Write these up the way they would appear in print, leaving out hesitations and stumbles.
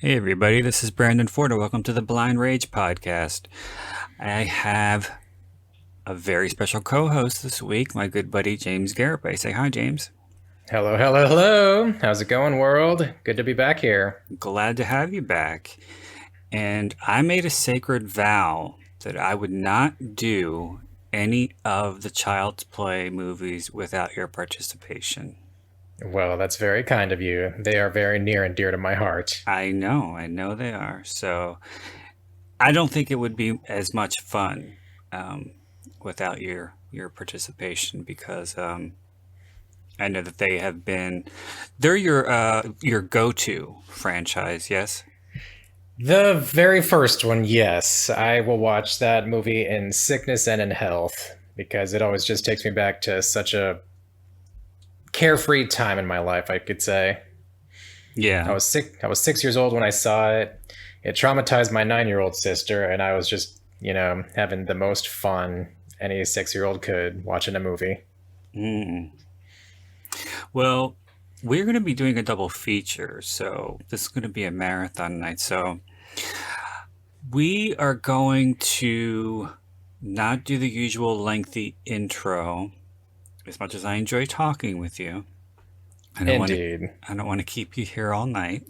Hey everybody, this is Brandon Ford and welcome to the Blind Rage podcast. I have a very special co-host this week, my good buddy James Garibay. Say hi, James. Hello, hello, hello. How's it going, world? Good to be back here. Glad to have you back. And I made a sacred vow that I would not do any of the Child's Play movies without your participation. Well, that's very kind of you. They are very near and dear to my heart. I know they are. So I don't think it would be as much fun without your participation because I know that they're your go-to franchise, yes? The very first one, yes. I will watch that movie in sickness and in health because it always just takes me back to such a carefree time in my life, I could say. I Yeah. was sick. I was 6 years old when I saw it. It traumatized my 9-year-old sister, and I was just, having the most fun any 6-year-old could watching a movie. Mm. Well, we're going to be doing a double feature, so this is going to be a marathon night. So we are going to not do the usual lengthy intro, as much as I enjoy talking with you. I don't want to. Indeed. I don't want to keep you here all night.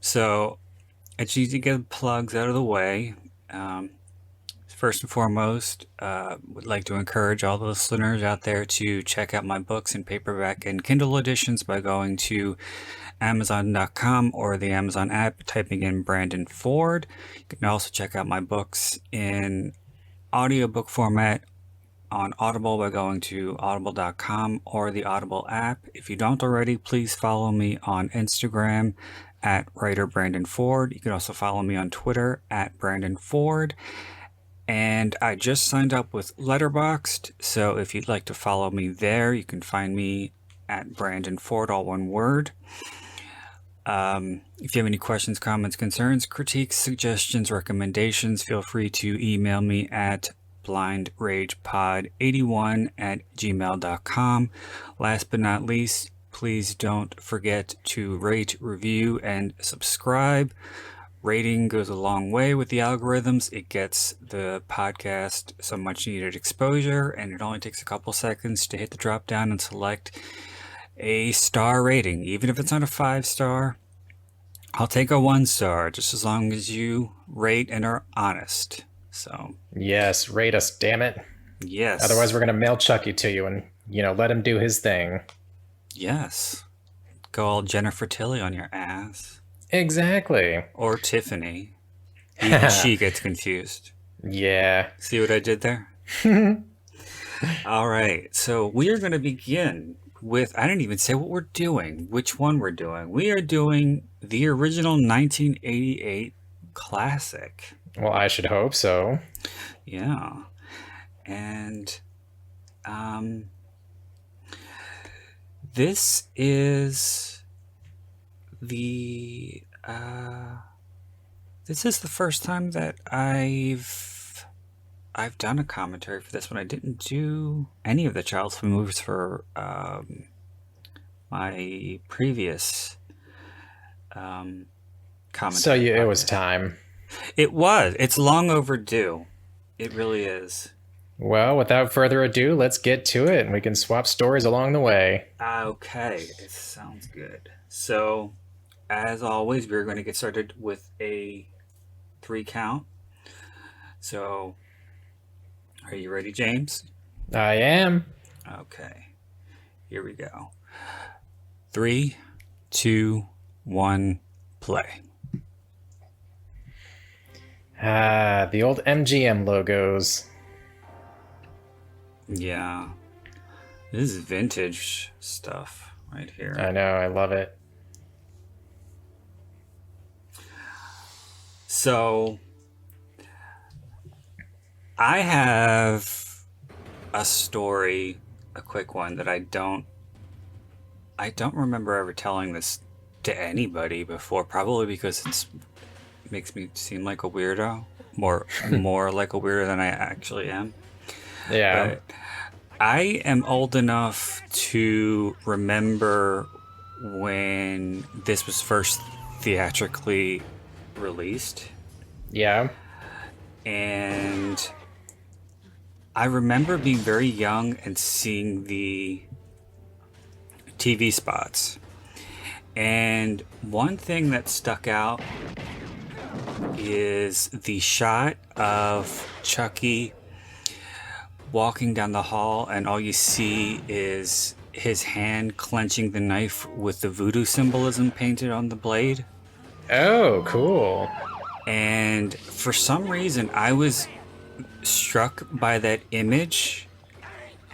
So I just need to get the plugs out of the way. First and foremost, would like to encourage all the listeners out there to check out my books in paperback and Kindle editions by going to Amazon.com or the Amazon app, typing in Brandon Ford. You can also check out my books in audiobook format on Audible by going to audible.com or the Audible app. If you don't already, please follow me on Instagram at writer Brandon Ford. You can also follow me on Twitter at Brandon Ford. And I just signed up with Letterboxd, so if you'd like to follow me there, you can find me at Brandon Ford, all one word. If you have any questions, comments, concerns, critiques, suggestions, recommendations, feel free to email me at blindragepod81@gmail.com. Last but not least, please don't forget to rate, review, and subscribe. Rating goes a long way with the algorithms. It gets the podcast some much needed exposure, and it only takes a couple seconds to hit the drop down and select a star rating. Even if it's not a 5-star, I'll take a 1-star, just as long as you rate and are honest. So, Yes, rate us, damn it. yes. Otherwise, we're going to mail Chucky to you and, let him do his thing. Yes. Go all Jennifer Tilly on your ass. Exactly. Or Tiffany. Even she gets confused. Yeah. See what I did there? All right. So we are going to begin with, I didn't even say what we're doing, which one we're doing. We are doing the original 1988 classic. Well, I should hope so. Yeah. And this is the this is the first time that I've done a commentary for this one. I didn't do any of the Child's Play movies for my previous commentary. So it was podcast. time. It was. It's long overdue. It really is. Well, without further ado, let's get to it and we can swap stories along the way. Okay, it sounds good. So, as always, we're going to get started with a 3 count. So, are you ready, James? I am. Okay, here we go. 3, 2, 1, play. The old MGM logos. Yeah, this is vintage stuff right I here. know, I love it. So, I have a story, a quick one that I don't remember ever telling this to anybody before, probably because it makes me seem like a weirdo, more like a weirdo than I actually am. Yeah. But I am old enough to remember when this was first theatrically released. Yeah. And I remember being very young and seeing the TV spots. And one thing that stuck out is the shot of Chucky walking down the hall, and all you see is his hand clenching the knife with the voodoo symbolism painted on the blade. Oh, cool. And for some reason, I was struck by that image.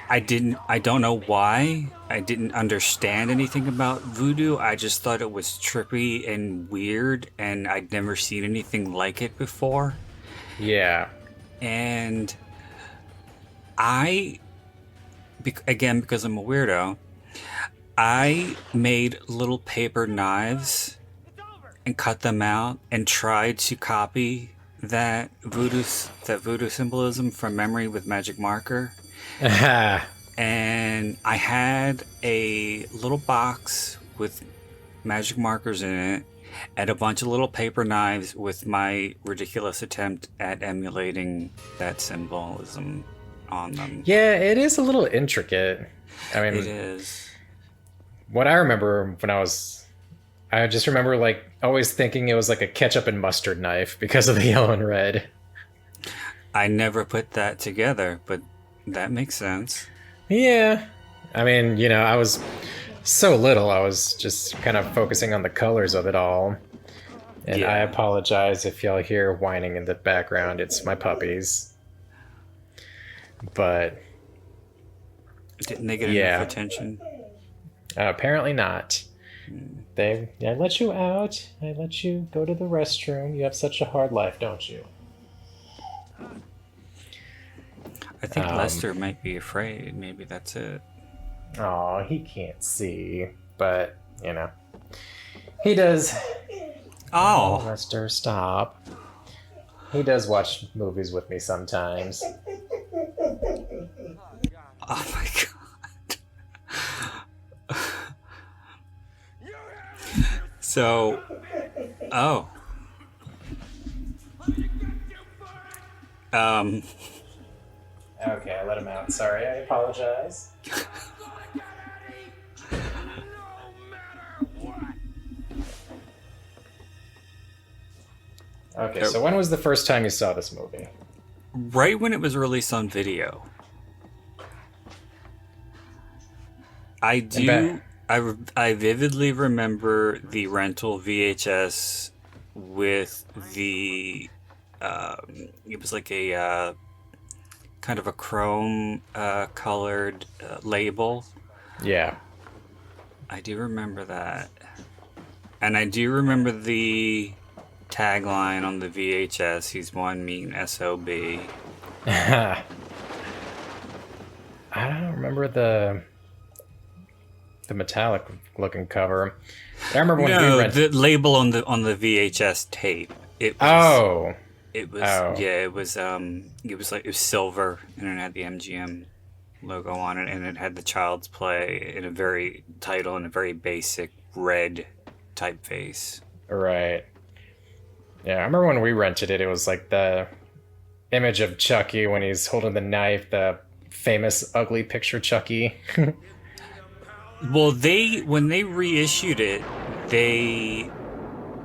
I don't know why. I didn't understand anything about voodoo. I just thought it was trippy and weird, and I'd never seen anything like it before. Yeah. And again, because I'm a weirdo, I made little paper knives and cut them out and tried to copy that voodoo symbolism from memory with magic marker. And I had a little box with magic markers in it and a bunch of little paper knives with my ridiculous attempt at emulating that symbolism on them. Yeah, it is a little intricate. I mean, It is. what I remember I just remember like always thinking it was like a ketchup and mustard knife because of the yellow and red. I never put that together, but that makes sense. Yeah. I mean, I was so little, I was just kind of focusing on the colors of it all. And Yeah. I apologize if y'all hear whining in the background. It's my puppies. But Didn't they get Yeah. enough attention? apparently not. I let you out. I let you go to the restroom. You have such a hard life, don't you? I think Lester might be afraid. Maybe that's it. Oh, he can't see. But, he does. Oh, Lester, stop. He does watch movies with me sometimes. oh my god. So, oh. Okay, I let him out. Sorry, I apologize. Okay, so when was the first time you saw this movie? Right when it was released on video. I vividly remember the rental VHS with the it was like a kind of a chrome colored label. Yeah. I do remember that. And I do remember the tagline on the VHS, he's one mean SOB. I don't remember the metallic looking cover. But I remember when we rented. The label on the VHS tape. It was Oh. yeah, it was silver and it had the MGM logo on it, and it had the Child's Play in a very title in a very basic red typeface. Right. Yeah, I remember when we rented it, it was like the image of Chucky when he's holding the knife, the famous ugly picture Chucky. Well, when they reissued it, they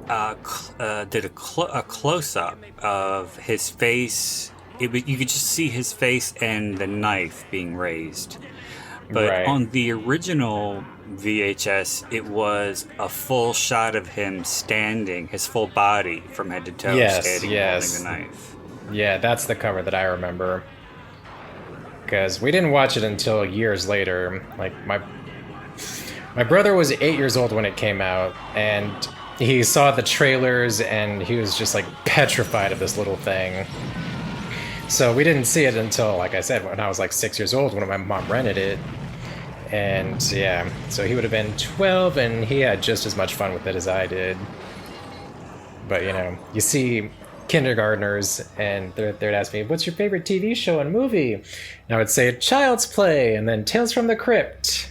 did a close-up of his face. You could just see his face and the knife being raised. But Right. on the original VHS, it was a full shot of him standing, his full body from head to toe, Yes, standing yes. holding the knife. Yeah, that's the cover that I remember. Because we didn't watch it until years later. Like, my brother was 8 years old when it came out, and he saw the trailers, and he was just, like, petrified of this little thing. So we didn't see it until, like I said, when I was, like, 6 years old, when my mom rented it. And, yeah, so he would have been 12, and he had just as much fun with it as I did. But, you see kindergartners, and they'd ask me, what's your favorite TV show and movie? And I would say Child's Play, and then Tales from the Crypt.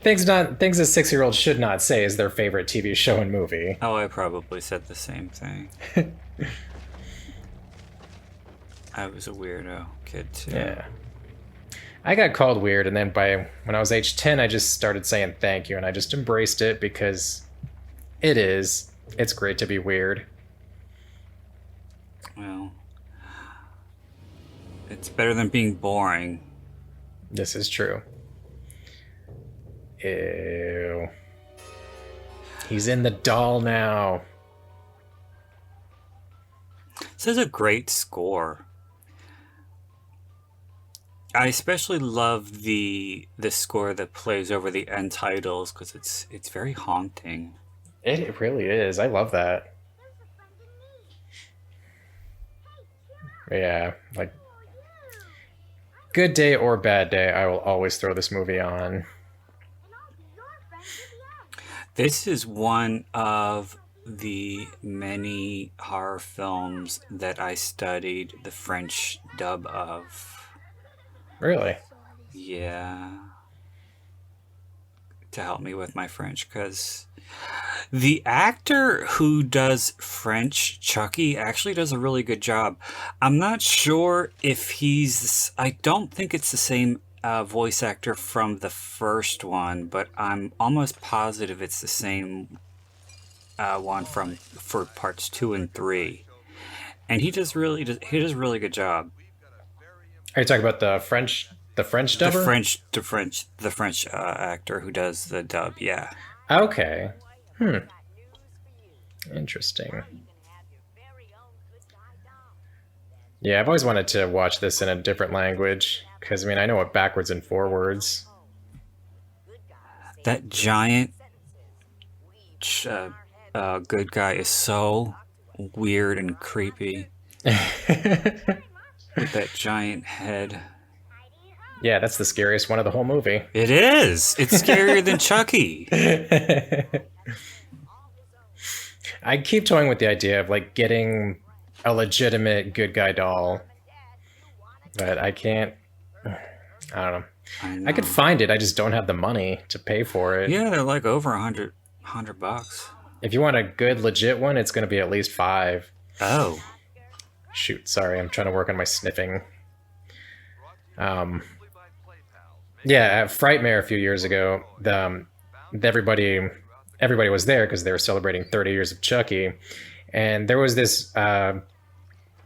Things a 6-year-old should not say is their favorite TV show and movie. Oh, I probably said the same thing. I was a weirdo kid too. Yeah. I got called weird, and then when I was age 10, I just started saying thank you, and I just embraced it because it is. It's great to be weird. Well, it's better than being boring. This is true. Ew. He's in the doll now. This is a great score. I especially love the score that plays over the end titles because it's very haunting. It really is. I love that. Yeah, like good day or bad day, I will always throw this movie on. This is one of the many horror films that I studied the French dub of. Really? Yeah. To help me with my French, because the actor who does French Chucky actually does a really good job. I'm not sure if I don't think it's the same voice actor from the first one, but I'm almost positive it's the same one for parts 2 and 3. And he does a really good job. Are you talking about the French dubber? The French actor who does the dub. Yeah. Okay. Interesting. Yeah, I've always wanted to watch this in a different language because I know it backwards and forwards. That giant good guy is so weird and creepy with that giant head. Yeah, that's the scariest one of the whole movie. It is. It's scarier than Chucky. I keep toying with the idea of like getting a legitimate good guy doll, but I can't. I don't know. I could find it. I just don't have the money to pay for it. Yeah, they're like over $100. If you want a good legit one, it's going to be at least $5. Oh. Shoot, sorry, I'm trying to work on my sniffing. Yeah, at Frightmare a few years ago, everybody was there because they were celebrating 30 years of Chucky, and there was this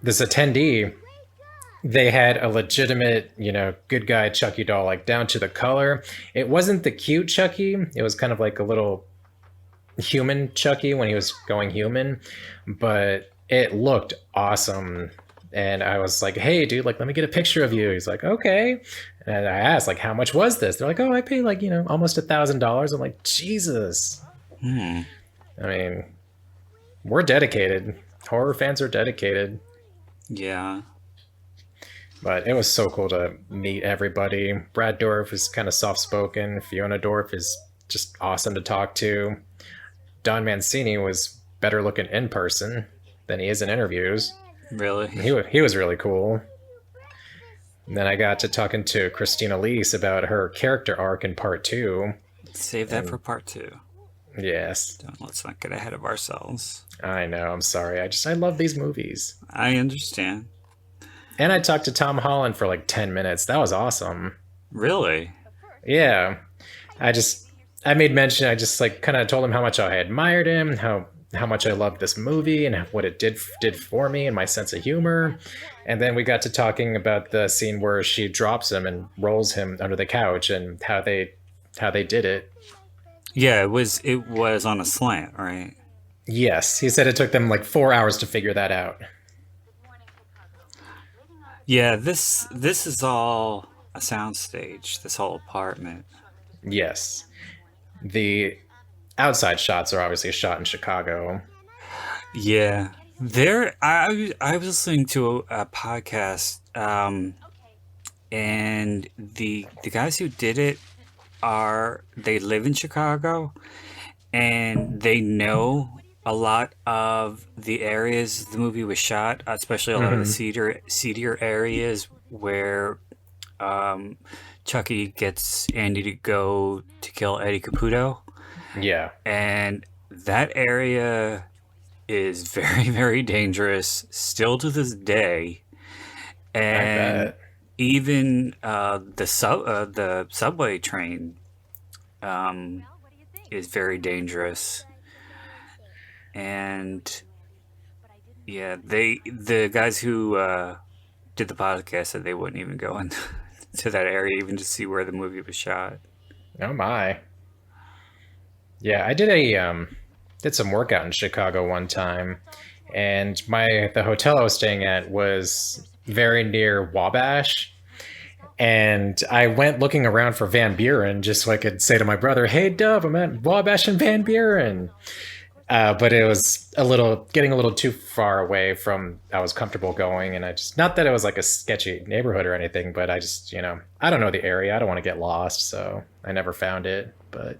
attendee. They had a legitimate, good guy Chucky doll, like down to the color. It wasn't the cute Chucky. It was kind of like a little human Chucky when he was going human, but it looked awesome. And I was like, hey, dude, like, let me get a picture of you. He's like, okay. And I asked, like, how much was this? They're like, oh, I paid like, almost $1,000. I'm like, Jesus. I mean, we're dedicated. Horror fans are dedicated. Yeah. But it was so cool to meet everybody. Brad Dourif is kind of soft-spoken. Fiona Dourif is just awesome to talk to. Don Mancini was better looking in person than he is in interviews. Really? He was really cool. And then I got to talking to Christina Leese about her character arc in part 2. Save that for part 2. Yes. Let's not get ahead of ourselves. I know, I'm sorry. I love these movies. I understand. And I talked to Tom Holland for like 10 minutes. That was awesome. Really? Yeah. I made mention, I just like kind of told him how much I admired him, how much I loved this movie and what it did for me and my sense of humor. And then we got to talking about the scene where she drops him and rolls him under the couch and how they did it. Yeah, it was on a slant, right? Yes, he said it took them like 4 hours to figure that out. Yeah, this is all a soundstage, this whole apartment. Yes. The outside shots are obviously shot in Chicago. Yeah. I was listening to a podcast, and the guys who did it they live in Chicago, and they know a lot of the areas the movie was shot, especially a lot of the seedier areas where um, Chucky gets Andy to go to kill Eddie Caputo, Yeah, and that area is very, very dangerous still to this day. I And bet. even the subway train um, is very dangerous. And yeah, the guys who did the podcast said they wouldn't even go into to that area even to see where the movie was shot. Oh my. Yeah, I did some workout in Chicago one time, and my the hotel I was staying at was very near Wabash, and I went looking around for Van Buren just so I could say to my brother, "Hey, Dub, I'm at Wabash and Van Buren." But it was getting a little too far away from I was comfortable going, and I just not that it was like a sketchy neighborhood or anything, but I just I don't know the area. I don't want to get lost, so I never found it, but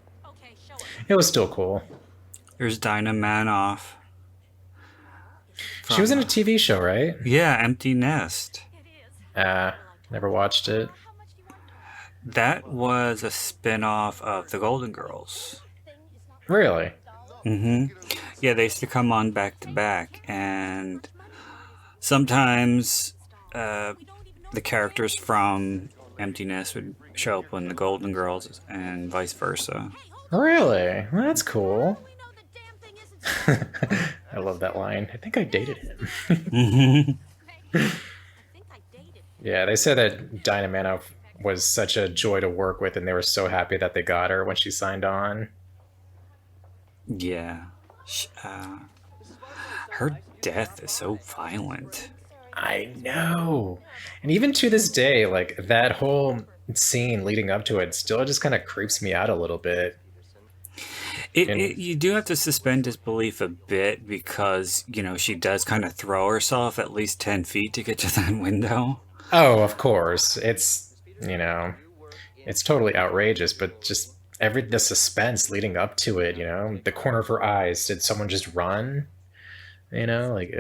it was still cool. There's Dinah Manoff She was from in a TV show, right? yeah, Empty Nest. Uh, Never watched it. That was a spin-off of The Golden Girls. Really? Mm-hmm. Yeah, they used to come on back to back, and sometimes the characters from Emptiness would show up in The Golden Girls, and vice versa. Really? Well, that's cool. I love that line. I think I dated him. Mm-hmm. Yeah, they said that Dinah Manoff was such a joy to work with, and they were so happy that they got her when she signed on. Yeah. Her death is so violent. I know. And even to this day, like that whole scene leading up to it still just kind of creeps me out a little bit. And You do have to suspend disbelief a bit because, she does kind of throw herself at least 10 feet to get to that window. oh, of course, you know, it's totally outrageous, but just every the suspense leading up to it, the corner of her eyes, did someone just run? Like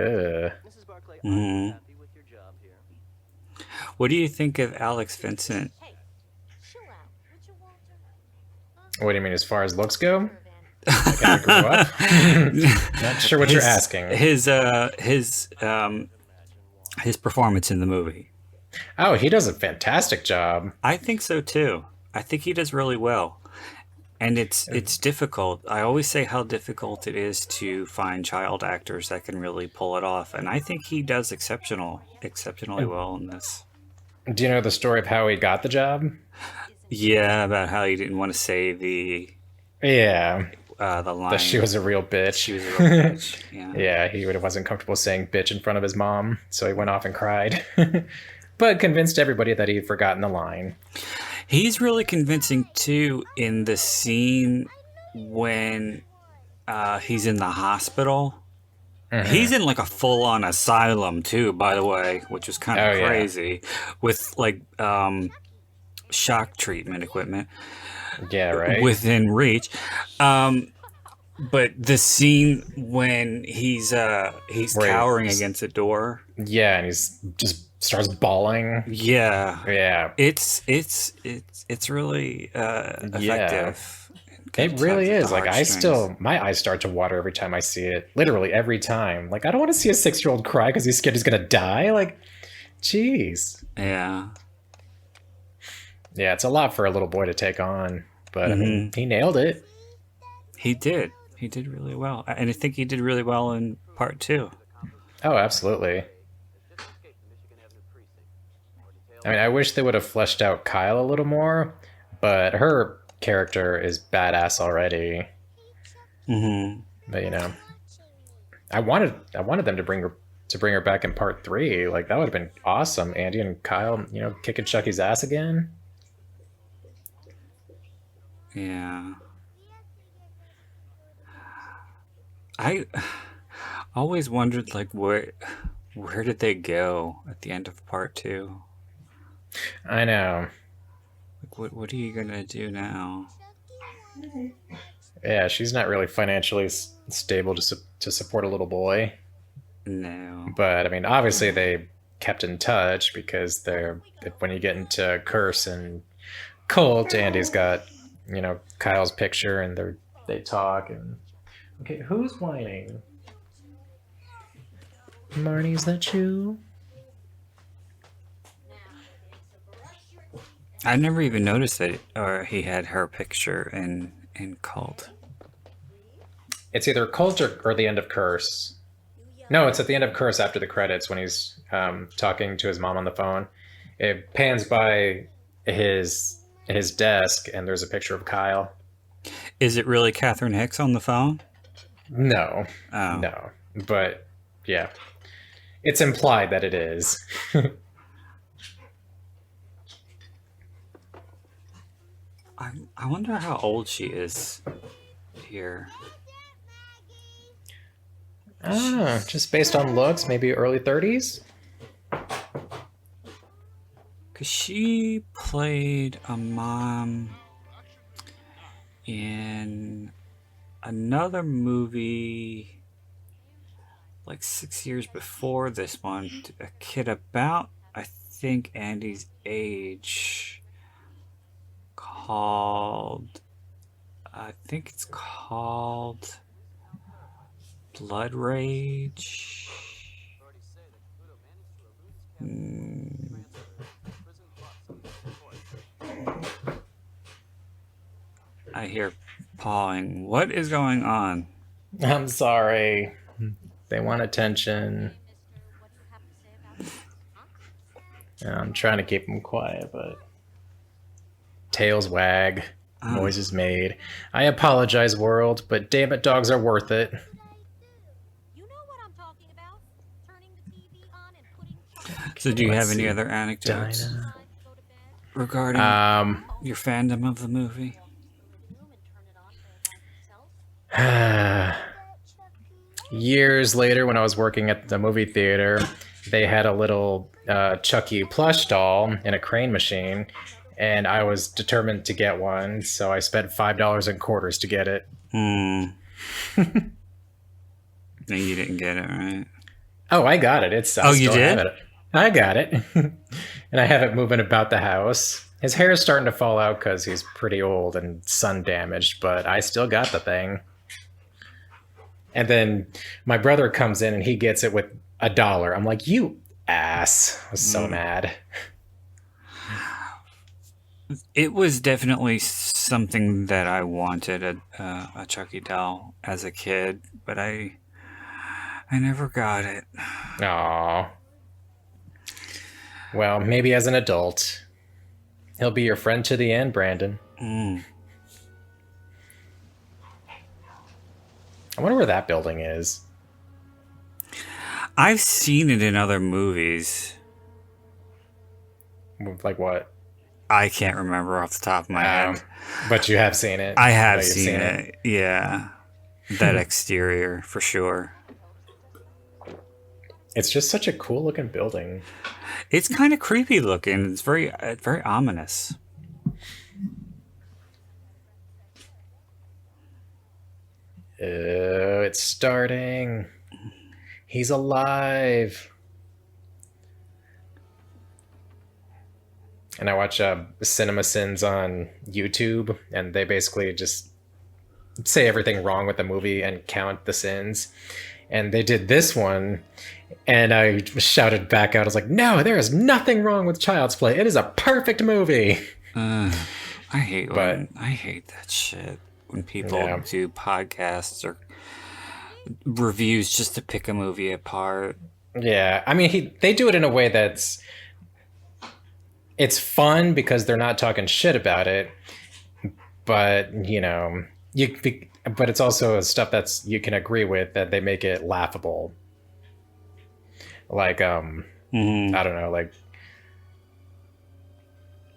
Hmm. What do you think of Alex Vincent? what do you mean as far as looks go? Like how he grew up? Not sure what you're his asking. his uh his performance in the movie. Oh, he does a fantastic job. I think so too. I think he does really well. And it's difficult. I always say how difficult it is to find child actors that can really pull it off, and I think he does exceptionally well in this. Do you know the story of how he got the job? Yeah, about how he didn't want to say Yeah, the that she line was a real she bitch. was a real bitch. Yeah. Yeah, wasn't comfortable saying bitch in front of his mom, so he went off and cried. But convinced everybody that he'd forgotten the line. He's really convincing too in the scene when he's in the hospital. Hmm. He's in like a full-on asylum too, by the way, which was kind Oh of yeah, crazy, with like shock treatment equipment yeah, right. within reach. But the scene when he's Where cowering he, against a door, yeah, and he's just starts bawling. yeah, Yeah, it's really yeah. effective. And It tugs really at the is. Like heartstrings. my eyes start to water every time I see it. Literally every time. Like I don't want to see a 6-year old cry because he's scared he's gonna die. Like, jeez. Yeah. Yeah, it's a lot for a little boy to take on, but I mean, Hmm. he nailed it. He did. He did really well, and I think he did really well in part two. Oh, absolutely. I mean, I wish they would have fleshed out Kyle a little more, but her character is badass already. Hmm. But I wanted them to bring her back in part three. Like that would have been awesome. Andy and Kyle, kicking Chucky's ass again. Yeah. I always wondered like where did they go at the end of part two? I know. Like what are you gonna do now? Yeah, she's not really financially stable to support a little boy. No. But I mean, obviously they kept in touch because when you get into Curse and Cult, Andy's got Kyle's picture, and they talk. And okay, who's whining? Marnie, is that you? I never even noticed that, or he had her picture in Cult. It's either Cult or the end of Curse. No, it's at the end of Curse after the credits when he's talking to his mom on the phone. It pans by his desk, and there's a picture of Kyle. Is it really Katherine Heigl on the phone? No, Oh. no, but yeah, it's implied that it is. I wonder how old she is here. I don't know, just based on looks, maybe early 30s. Because she played a mom in another movie like 6 years before this one. A kid about, I think, Andy's age. I think it's called Blood Rage. I hear pawing. What is going on? I'm sorry. They want attention. I'm trying to keep them quiet, but tails wag, noises made. I apologize, world, but damn it, dogs are worth it. So do you have any other anecdotes regarding your fandom of the movie? Years later, when I was working at the movie theater, they had a little Chucky plush doll in a crane machine, and I was determined to get one, so I spent $5 in quarters to get it. And you didn't get it, right? Oh, I got it. You did? Have it. I got it. And I have it moving about the house. His hair is starting to fall out because he's pretty old and sun damaged, but I still got the thing. And then my brother comes in and he gets it with $1. I'm like, you ass. I was so mad. It was definitely something that I wanted, a Chucky doll as a kid, but I never got it. Aww. Well, maybe as an adult. He'll be your friend to the end, Brandon. I wonder where that building is. I've seen it in other movies. Like what? I can't remember off the top of my head. But you have seen it. I have seen it. Yeah. That exterior, for sure. It's just such a cool looking building. It's kind of creepy looking. It's very ominous. It's starting. He's alive. And I watch Cinema Sins on YouTube, and they basically just say everything wrong with the movie and count the sins. And they did this one, and I shouted back out, I was like, no, there is nothing wrong with Child's Play. It is a perfect movie. I hate that shit when people do podcasts or reviews just to pick a movie apart. Yeah, I mean, they do it in a way it's fun because they're not talking shit about it, but but it's also stuff that's you can agree with, that they make it laughable. Like I don't know, like,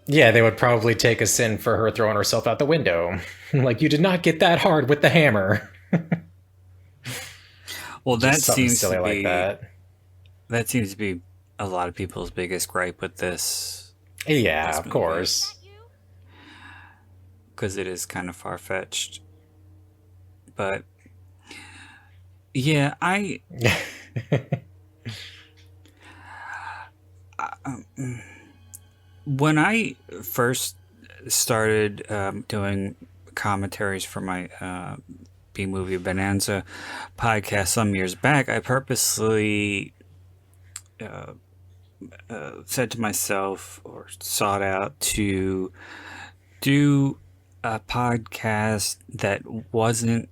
yeah, they would probably take a sin for her throwing herself out the window. Like, you did not get that hard with the hammer. Well, that seems silly to be like that. That seems to be a lot of people's biggest gripe with this. Yeah, of course. Because it is kind of far-fetched. But yeah, when I first started doing commentaries for my B Movie Bonanza podcast some years back, I purposely said to myself or sought out to do a podcast that wasn't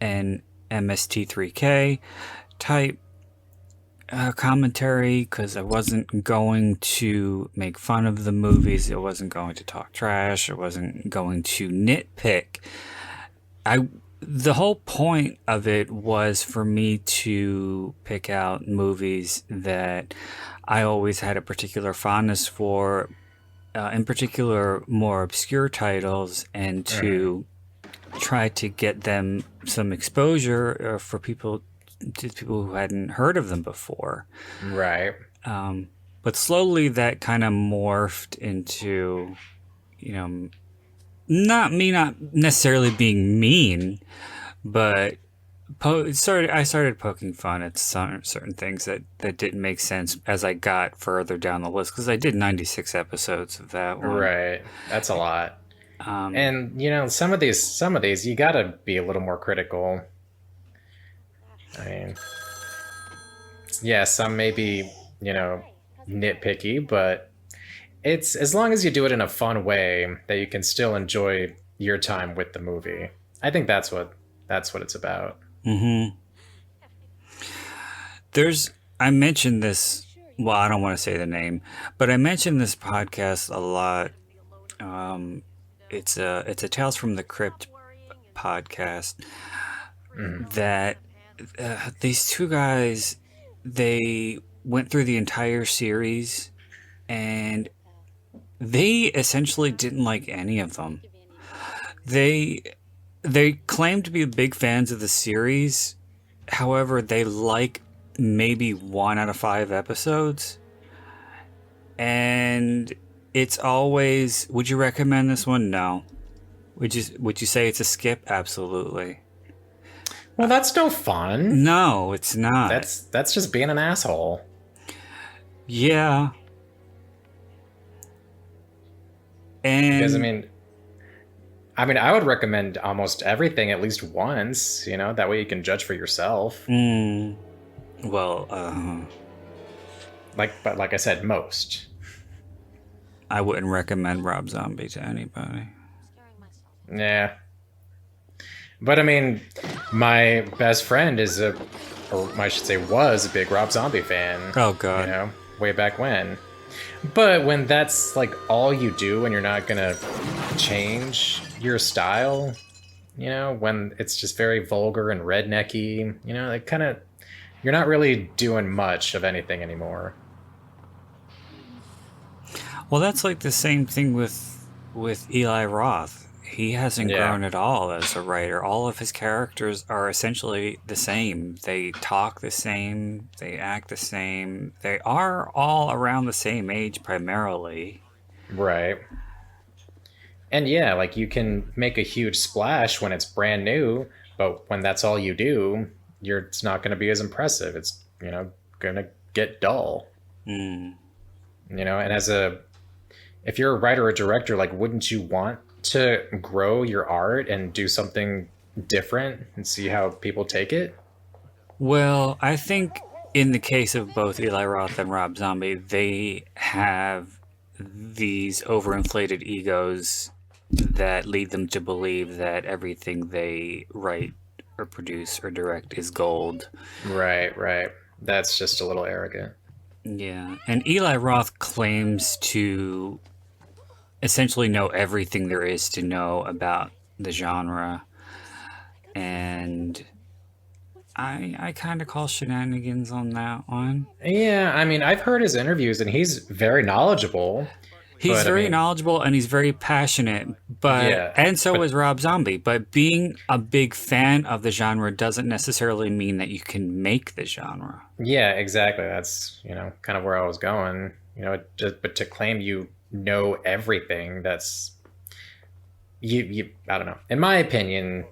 an MST3K type commentary, because I wasn't going to make fun of the movies. I wasn't going to talk trash. I wasn't going to nitpick. The whole point of it was for me to pick out movies that I always had a particular fondness for, in particular more obscure titles, and to try to get them some exposure for people, to people who hadn't heard of them before. Right. But slowly that kind of morphed into, you know, not necessarily being mean, but I started poking fun at certain things that didn't make sense as I got further down the list, because I did 96 episodes of that one. Right. That's a lot. And some of these you gotta be a little more critical. I mean, yeah, some may be, nitpicky, but it's as long as you do it in a fun way that you can still enjoy your time with the movie. I think that's what it's about. Mm-hmm. I mentioned this, well, I don't want to say the name, but I mentioned this podcast a lot. It's a Tales from the Crypt podcast that these two guys, they went through the entire series and they essentially didn't like any of them. They claim to be big fans of the series. However, they like maybe 1 out of 5 episodes. And it's always, would you recommend this one? No. Would you say it's a skip? Absolutely. Well, that's no fun. No, it's not. That's just being an asshole. Yeah. And because I mean, I would recommend almost everything at least once, that way you can judge for yourself. Well, but like I said, most. I wouldn't recommend Rob Zombie to anybody. Yeah. But I mean, my best friend was a big Rob Zombie fan. Oh, God. Way back when. But when that's like all you do and you're not gonna change your style, when it's just very vulgar and rednecky, like kind of, you're not really doing much of anything anymore. Well, that's like the same thing with Eli Roth. He hasn't grown at all as a writer. All of his characters are essentially the same. They talk the same. They act the same. They are all around the same age primarily. Right. And yeah, like you can make a huge splash when it's brand new, but when that's all you do, it's not going to be as impressive. It's, going to get dull. And if you're a writer or director, like, wouldn't you want to grow your art and do something different and see how people take it? Well, I think in the case of both Eli Roth and Rob Zombie, they have these overinflated egos that lead them to believe that everything they write or produce or direct is gold. Right. That's just a little arrogant. Yeah. And Eli Roth claims to essentially know everything there is to know about the genre. And I kind of call shenanigans on that one. Yeah, I mean, I've heard his interviews and he's very knowledgeable. He's very knowledgeable and he's very passionate, and so is Rob Zombie. But being a big fan of the genre doesn't necessarily mean that you can make the genre. Yeah, exactly. That's, kind of where I was going. But to claim you know everything, that's you I don't know. In my opinion,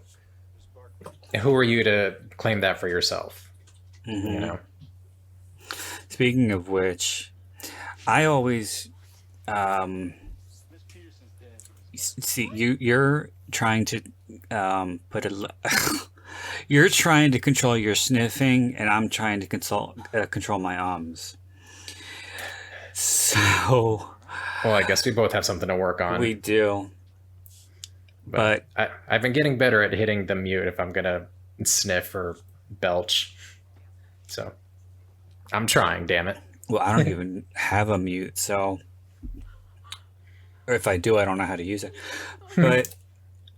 who are you to claim that for yourself? Speaking of which, I always Um, see, you're trying to put you're trying to control your sniffing, and I'm trying to control my ums. So Well, I guess we both have something to work on. we do, But but I've been getting better at hitting the mute if I'm gonna sniff or belch. So I'm trying. Damn it. well, I don't even have a mute, so or if I do, I don't know how to use it. But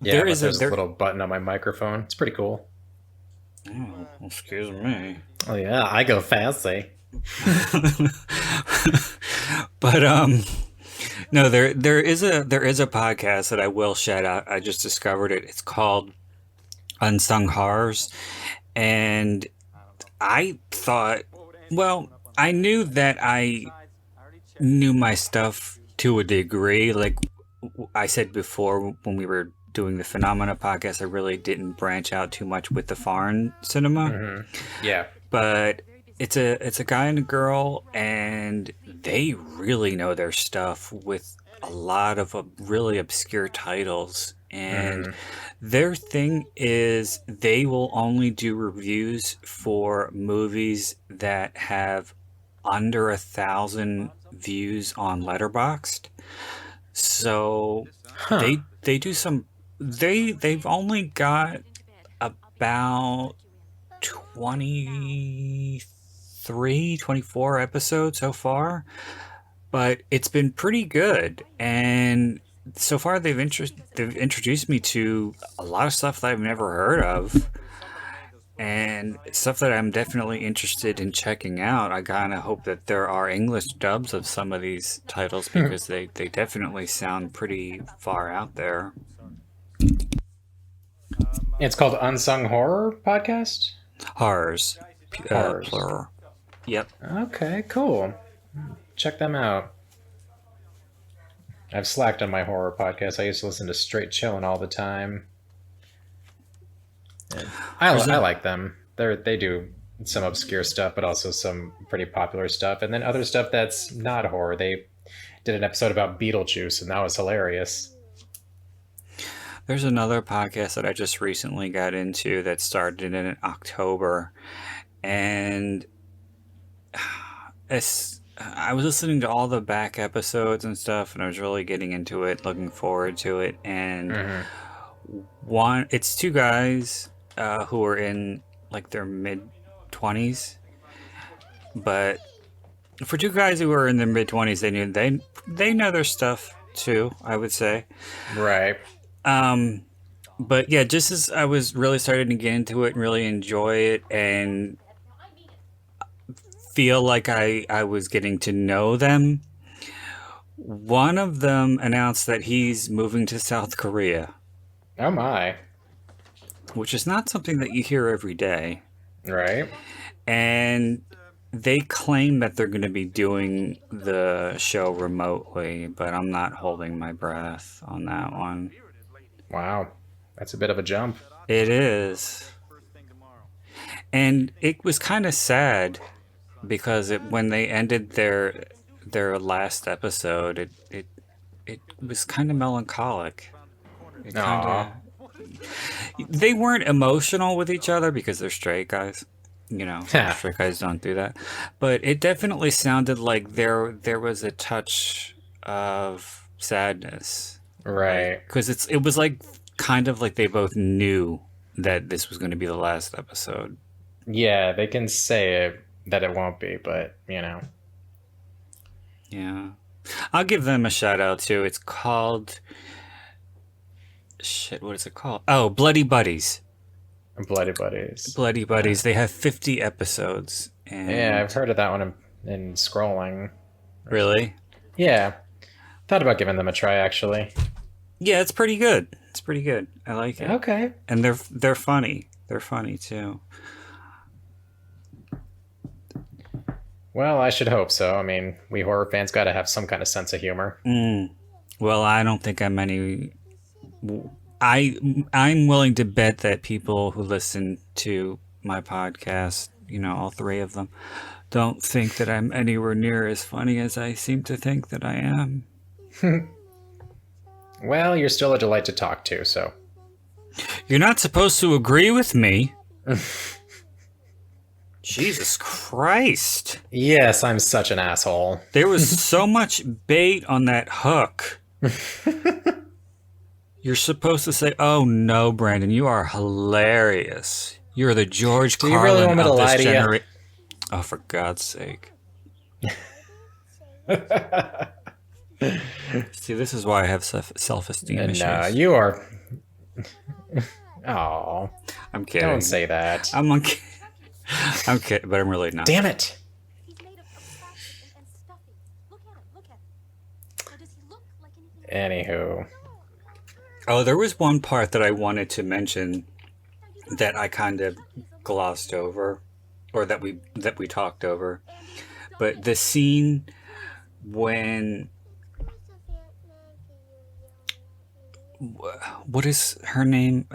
Yeah, there but is a there's a there. little button on my microphone. It's pretty cool. Oh, excuse me. Oh yeah, I go fancy. But no, there is a podcast that I will shout out. I just discovered it. It's called Unsung Horrors, and I thought, well, I knew that I knew my stuff to a degree. Like I said before, when we were doing the Phenomena podcast, I really didn't branch out too much with the foreign cinema. Yeah. But it's a guy and a girl, and they really know their stuff with a lot of really obscure titles. And their thing is they will only do reviews for movies that have under 1,000 views on Letterboxd. So Huh. they do some they've only got about 23, 24 episodes so far, but it's been pretty good. And so far they've introduced me to a lot of stuff that I've never heard of and stuff that I'm definitely interested in checking out. I kind of hope that there are English dubs of some of these titles because they definitely sound pretty far out there. It's called Unsung Horror Podcast. Horrors, Horrors. plural. Yep. Okay, cool. Check them out. I've slacked on my horror podcast. I used to listen to Straight Chillin' all the time. And I like them. They do some obscure stuff, but also some pretty popular stuff, and then other stuff that's not horror. They did an episode about Beetlejuice, and that was hilarious. There's another podcast that I just recently got into that started in October, and I was listening to all the back episodes and stuff, and I was really getting into it, looking forward to it. And it's two guys who are in like their mid 20s, but for two guys who are in their mid 20s, they know their stuff too, I would say. Right. But yeah, just as I was really starting to get into it and really enjoy it and feel like I was getting to know them, one of them announced that he's moving to South Korea, Oh my. which is not something that you hear every day. Right. And they claim that they're going to be doing the show remotely, but I'm not holding my breath on that one. Wow. That's a bit of a jump. It is. And it was kind of sad because when they ended their last episode, it was kind of melancholic. It kind Aw. of they weren't emotional with each other because they're straight guys. You know, straight guys don't do that. But it definitely sounded like there was a touch of sadness, Right. because it was like kind of like they both knew that this was going to be the last episode. Yeah, they can say it that it won't be, but Yeah, I'll give them a shout out too. It's called shit. What is it called? Oh, Bloody Buddies. Bloody Buddies. Bloody Buddies. They have 50 episodes, Yeah, I've and heard of that one in scrolling. really, Yeah, thought about giving them a try actually. yeah, it's pretty good. It's pretty good. I like it, Okay. and they're funny. They're funny too. Well, I should hope so. I mean, we horror fans got to have some kind of sense of humor. Well, I don't think I'm any. I'm willing to bet that people who listen to my podcast, all three of them, don't think that I'm anywhere near as funny as I seem to think that I am. Well, you're still a delight to talk to, so. You're not supposed to agree with me. Jesus Christ. Yes, I'm such an asshole. There was so much bait on that hook. You're supposed to say, "Oh no, Brandon, you are hilarious. You're the George Do you really Carlin want me to of this lie to you? generation." Oh, for God's sake. See, this is why I have self-esteem issues. You are. Oh, I'm kidding. don't say that. I'm kidding, but I'm really not. Damn it. Anywho. Oh, there was one part that I wanted to mention that I kind of glossed over, or that we talked over. But the scene when what is her name?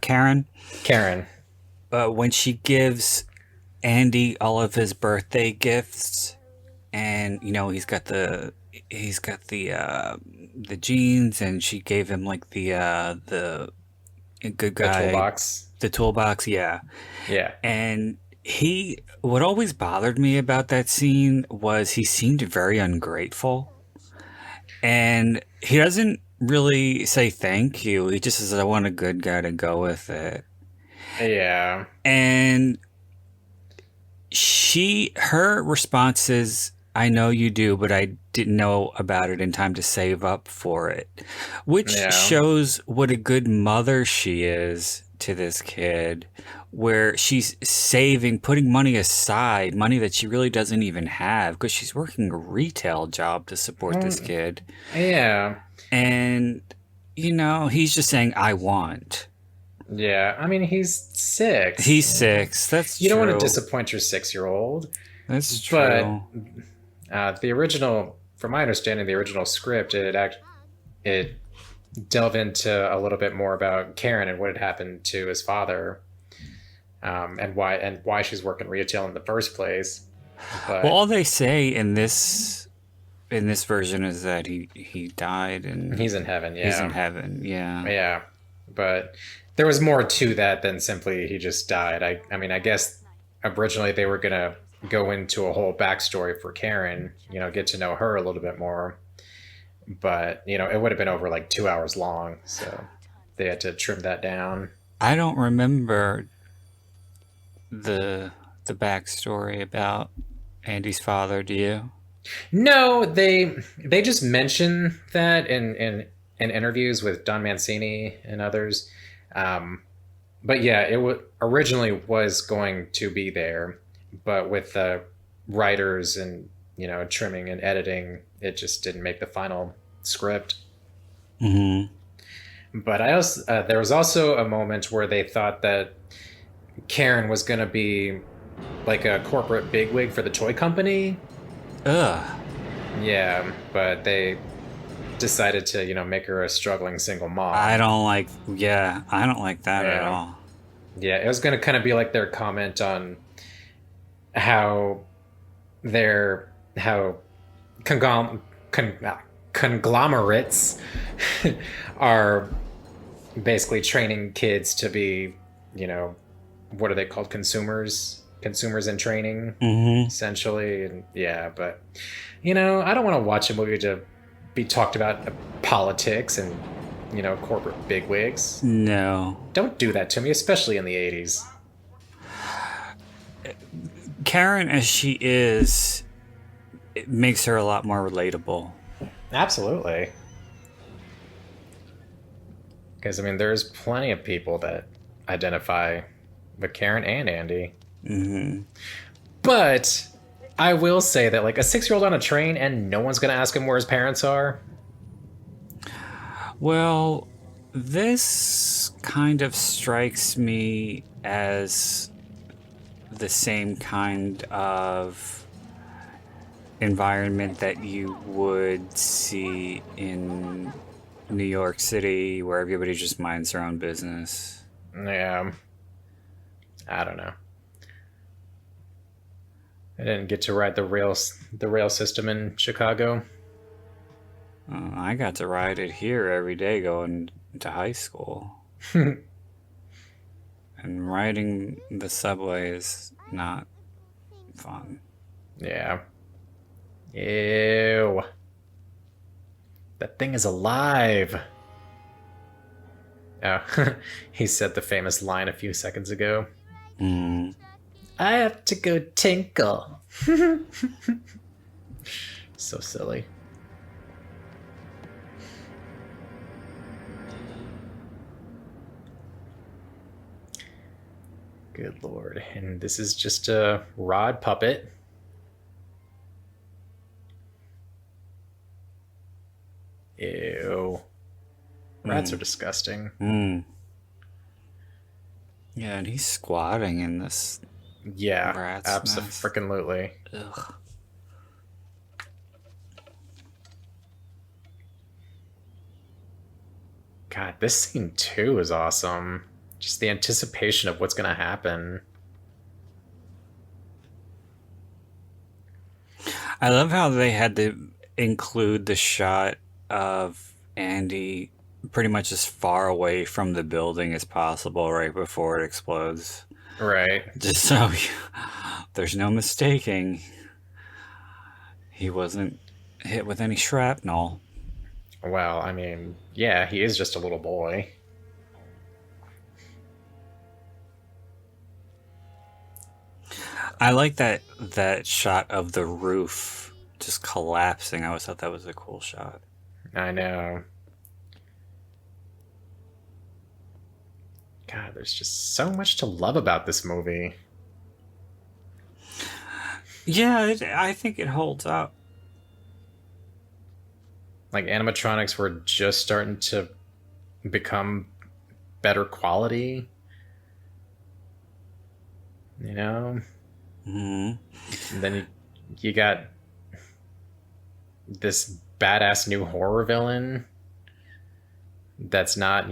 Karen. Karen. When she gives Andy all of his birthday gifts, and he's got the jeans, and she gave him like the good guy toolbox. The toolbox, yeah. Yeah. And what always bothered me about that scene was he seemed very ungrateful, and he doesn't really say thank you. He just says, "I want a good guy to go with it." Yeah. And her response is, "I know you do, but I didn't know about it in time to save up for it," which shows what a good mother she is to this kid, where she's saving, putting money aside, money that she really doesn't even have, because she's working a retail job to support this kid. Yeah. And, he's just saying, "I want." Yeah, I mean, he's 6. He's 6. That's you true. don't want to disappoint your 6-year-old. That's true. But the original, from my understanding, the original script, it delved into a little bit more about Karen and what had happened to his father, and why she's working retail in the first place. But, well, all they say in this version is that he died and he's in heaven. Yeah, he's in heaven. Yeah, yeah. But there was more to that than simply he just died. I mean, I guess originally they were gonna go into a whole backstory for Karen, get to know her a little bit more. But, it would have been over like 2 hours long. So they had to trim that down. I don't remember the backstory about Andy's father. Do you? No, they just mention that in interviews with Don Mancini and others. But yeah, it originally was going to be there, but with the writers and trimming and editing, it just didn't make the final script. Mm-hmm. But there was also a moment where they thought that Karen was going to be like a corporate bigwig for the toy company. Ugh. Yeah, but they decided to make her a struggling single mom. I don't like that at all. Yeah, it was going to kind of be like their comment on how conglomerates are basically training kids to be, what are they called? Consumers in training, essentially. And yeah, but I don't want to watch a movie to be talked about politics and corporate bigwigs. No, don't do that to me, especially in the 80s. Karen, as she is, it makes her a lot more relatable. Absolutely. Because, there's plenty of people that identify with Karen and Andy. Mm-hmm. But I will say that, like, a 6-year-old on a train and no one's going to ask him where his parents are. Well, this kind of strikes me as the same kind of environment that you would see in New York City, where everybody just minds their own business. Yeah. I don't know. I didn't get to ride the rail system in Chicago. I got to ride it here every day going to high school. And riding the subway is not fun. Yeah. Ew. That thing is alive. Oh, he said the famous line a few seconds ago. Mm. I have to go tinkle. So silly. Good lord. And this is just a rod puppet. Ew. Rats are disgusting. Mm. Yeah, and he's squatting in this Yeah, rat's nest. abso-freaking-lutely. Ugh. God, this scene too is awesome. Just the anticipation of what's gonna happen. I love how they had to include the shot of Andy pretty much as far away from the building as possible right before it explodes. Right. Just so there's no mistaking he wasn't hit with any shrapnel. Well, I mean, yeah, he is just a little boy. I like that shot of the roof just collapsing. I always thought that was a cool shot. I know. God, there's just so much to love about this movie. Yeah, I think it holds up. Like, animatronics were just starting to become better quality. You know? Hmm. And then you got this badass new horror villain that's not,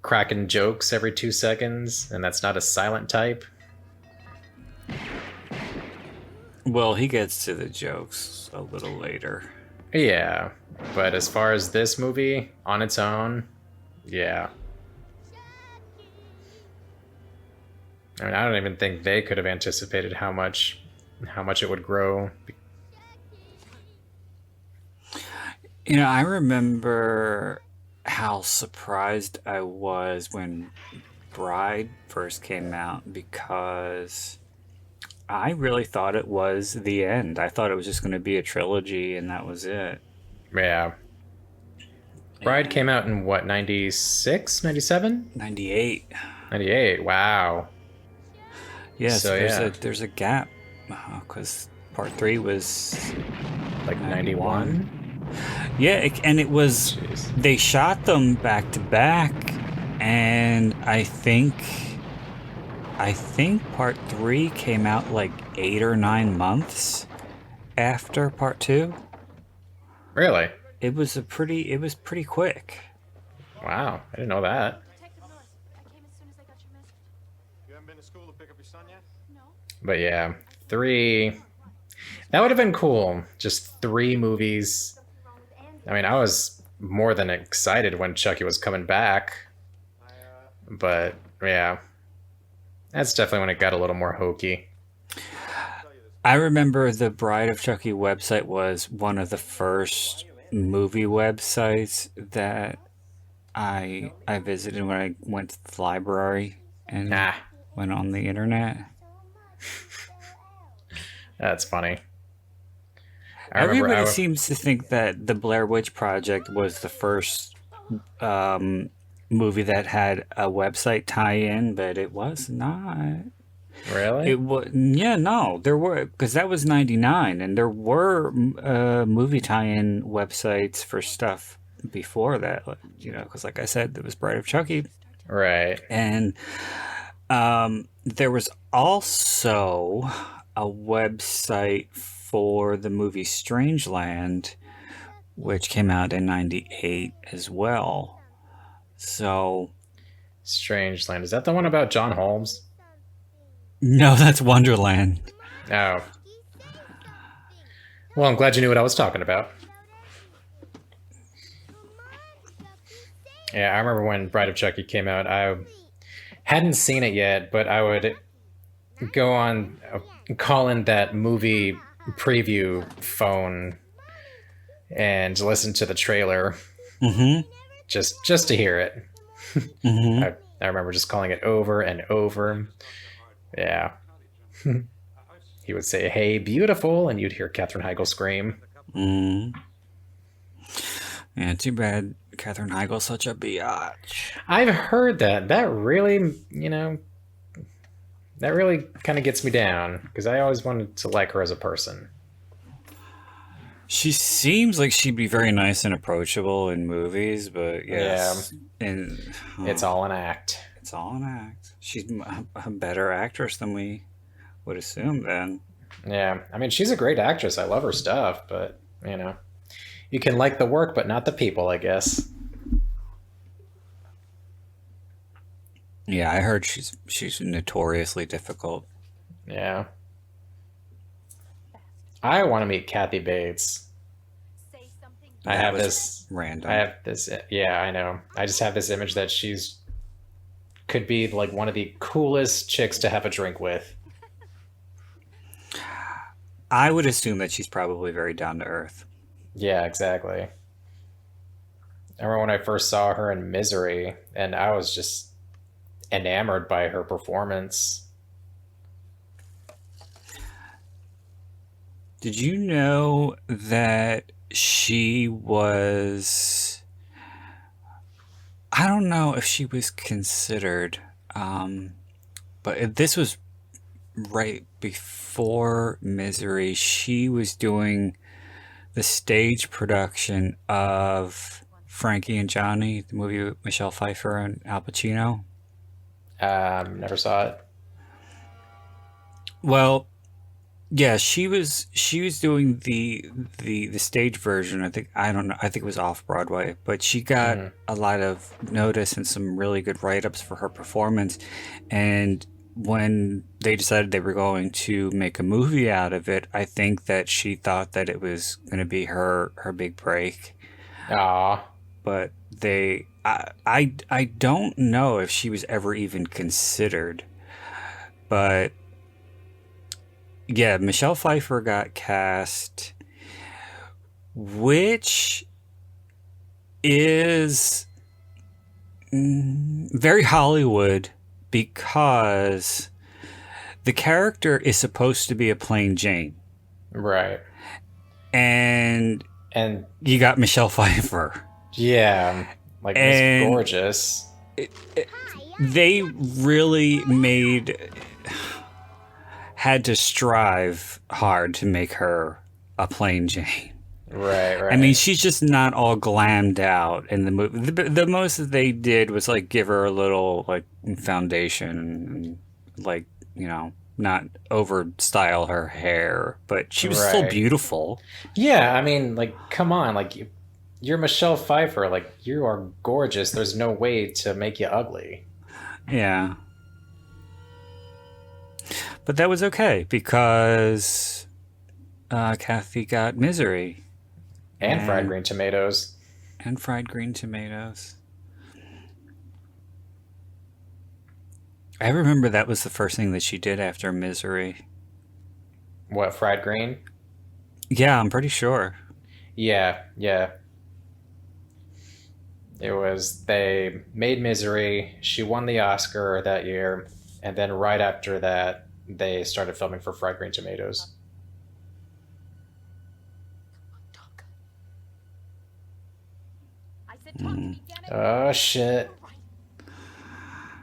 cracking jokes every 2 seconds, and that's not a silent type. Well, he gets to the jokes a little later. Yeah, but as far as this movie on its own, yeah. I mean, I don't even think they could have anticipated how much it would grow. I remember how surprised I was when Bride first came out because I really thought it was the end. I thought it was just going to be a trilogy and that was it. Yeah. Bride came out in what, 96, 97? 98. 98. Wow. Yes, So, yeah. there's a gap because part 3 was Like 91? Yeah, and it was Jeez. they shot them back to back, and I think part 3 came out like 8 or 9 months after part 2. Really? It was pretty quick. Wow. I didn't know that. Detective Norris, I came as soon as I got your message. You haven't been to school to pick up your son yet? No? But yeah, 3. That would have been cool. Just 3 movies. I mean, I was more than excited when Chucky was coming back. But yeah, that's definitely when it got a little more hokey. I remember the Bride of Chucky website was one of the first movie websites that I visited when I went to the library and went on the internet. That's funny. Everybody seems to think that the Blair Witch Project was the first movie that had a website tie-in, but it was not. Really? It was, yeah, no, there were, because that was 99, and there were movie tie-in websites for stuff before that, because like I said, there was Bride of Chucky. Right. And there was also a website for the movie Strangeland, which came out in 98 as well. So... Strangeland. Is that the one about John Holmes? No, that's Wonderland. Oh. Well, I'm glad you knew what I was talking about. Yeah, I remember when Bride of Chucky came out. I hadn't seen it yet, but I would go on, call in that movie preview phone and listen to the trailer Mm-hmm. just to hear it. Mm-hmm. I remember just calling it over and over. Yeah. He would say, "Hey, beautiful," and you'd hear Katherine Heigl scream. Mm. Yeah, too bad Katherine Heigl's such a biatch. I've heard that. That really, that really kind of gets me down because I always wanted to like her as a person. She seems like she'd be very nice and approachable in movies, but Yeah, yes, and it's all an act. it's all an act. She's a better actress than we would assume then. Yeah, I mean, she's a great actress. I love her stuff, but you can like the work, but not the people, I guess. Yeah, I heard she's notoriously difficult. Yeah. I want to meet Kathy Bates. Say something. I That have was this. random. I have this. Yeah, I know. I just have this image that she's could be like one of the coolest chicks to have a drink with. I would assume that she's probably very down to earth. Yeah, exactly. I remember when I first saw her in Misery, and I was just enamored by her performance. Did you know that she was? I don't know if she was considered, but this was right before Misery. She was doing the stage production of Frankie and Johnny, the movie with Michelle Pfeiffer and Al Pacino. Never saw it. Well, yeah, she was doing the stage version. I don't know. I think it was off Broadway, but she got a lot of notice and some really good write-ups for her performance. And when they decided they were going to make a movie out of it, I think that she thought that it was going to be her big break. Aw. But I don't know if she was ever even considered. But yeah, Michelle Pfeiffer got cast, which is very Hollywood because the character is supposed to be a plain Jane. Right. And And you got Michelle Pfeiffer. yeah, like Miss And- Gorgeous. They really had to strive hard to make her a plain Jane. Right, right. I mean, she's just not all glammed out in the movie. The most that they did was like give her a little like foundation and like not over style her hair, but she was still Right. beautiful. Yeah, I mean, like, come on, like, you're Michelle Pfeiffer, like, you are gorgeous. There's no way to make you ugly. Yeah, but that was okay because Kathy got Misery And fried And- green tomatoes. and fried green tomatoes. I remember that was the first thing that she did after Misery. What, fried green? Yeah, I'm pretty sure. Yeah, yeah. It was, they made Misery. She won the Oscar that year. And then right after that, they started filming for fried green tomatoes. Talk. I said talk to me, damn it. Oh, shit.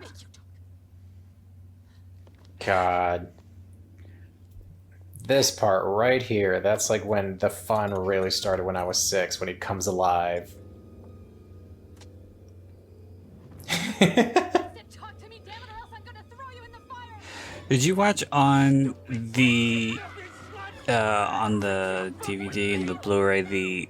Make you talk. God. This part right here, that's like when the fun really started when I was 6, when he comes alive. I said talk to me, damn it, or else I'm gonna throw you in the fire. Did you watch on the DVD and the Blu-ray the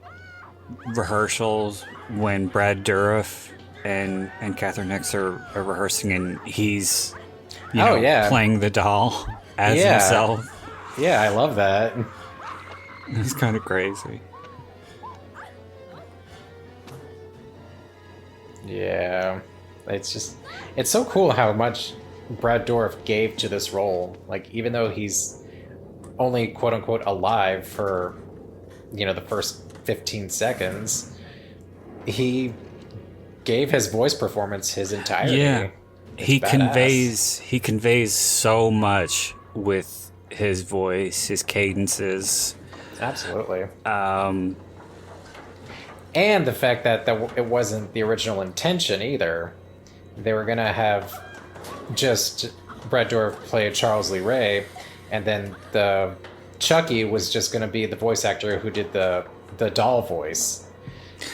rehearsals when Brad Dourif and Katherine Heigl are rehearsing and he's yeah. playing the doll as Yeah. himself? Yeah, I love that. It's kind of crazy. Yeah, it's so cool how much Brad Dourif gave to this role. Like, even though he's only quote unquote alive for, the first 15 seconds, he gave his voice performance his entirety. Yeah. It's He badass. conveys so much with his voice, his cadences. Absolutely. Um, And the fact that it wasn't the original intention either. They were gonna have just Brad Dourif play Charles Lee Ray, and then the Chucky was just gonna be the voice actor who did the doll voice.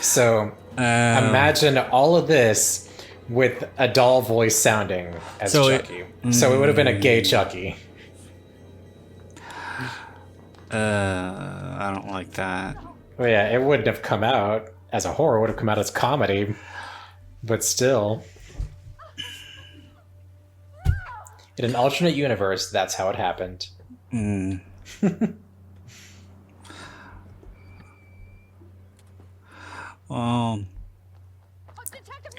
So imagine all of this with a doll voice sounding as Chucky. So it would have been a gay Chucky. I don't like that. Well, yeah, it wouldn't have come out as a horror. It would have come out as comedy. But still. In an alternate universe, that's how it happened. Well,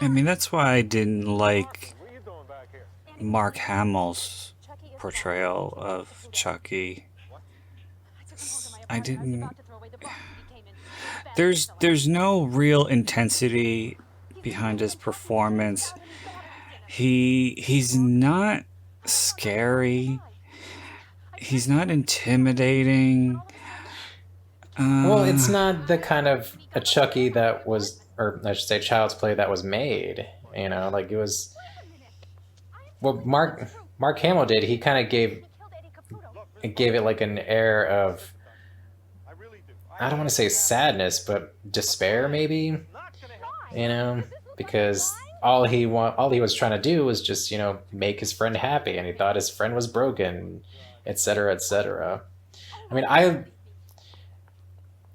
I mean, that's why I didn't like What are you doing back here? Mark Hamill's portrayal of Chucky. I didn't. There's no real intensity behind his performance. He's not scary. He's not intimidating. Well, it's not the kind of a Chucky that was, or I should say, Child's Play that was made. Like it was. What Mark Hamill did, he kind of gave it like an air of, I really do. I don't want to say sadness, but despair maybe. Because all he was trying to do was just make his friend happy, and he thought his friend was broken, etc., etc. I mean,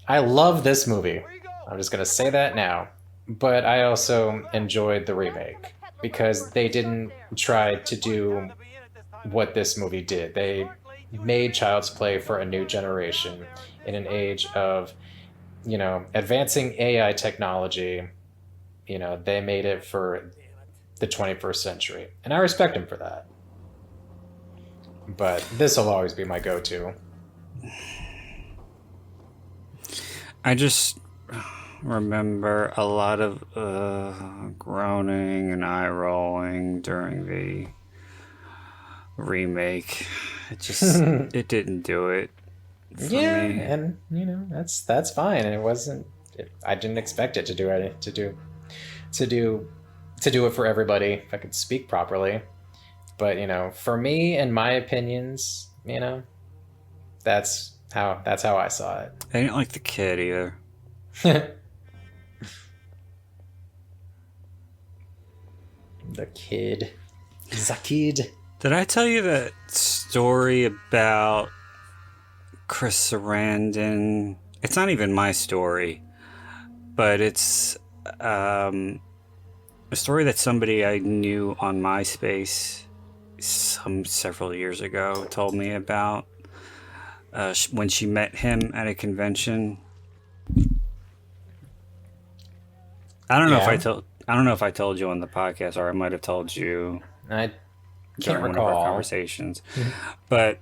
I love this movie. I'm just gonna say that now, but I also enjoyed the remake because they didn't try to do what this movie did. They made Child's Play for a new generation in an age of, advancing AI technology. They made it for the 21st century, and I respect them for that. But this will always be my go-to. I just remember a lot of groaning and eye rolling during the remake. It didn't do it for Yeah, me. and that's fine. And it wasn't. I didn't expect it to do it for everybody. If I could speak properly, but for me and my opinions, that's how I saw it. I didn't like the kid either. The kid, Zakid. Did I tell you that story about Chris Sarandon? It's not even my story, but it's a story that somebody I knew on MySpace several years ago told me about when she met him at a convention. I don't know if I told you on the podcast, or I might have told you I during can't one of our recall. conversations. But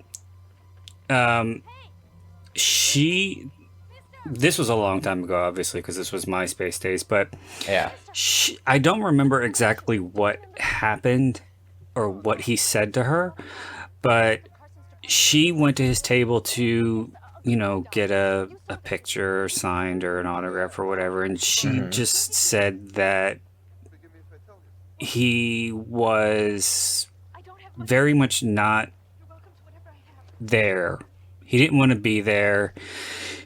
this was a long time ago, obviously, because this was MySpace days, but Yeah. I don't remember exactly what happened or what he said to her, but she went to his table to, get a picture signed or an autograph or whatever, and she just said that he was very much not there. He didn't want to be there.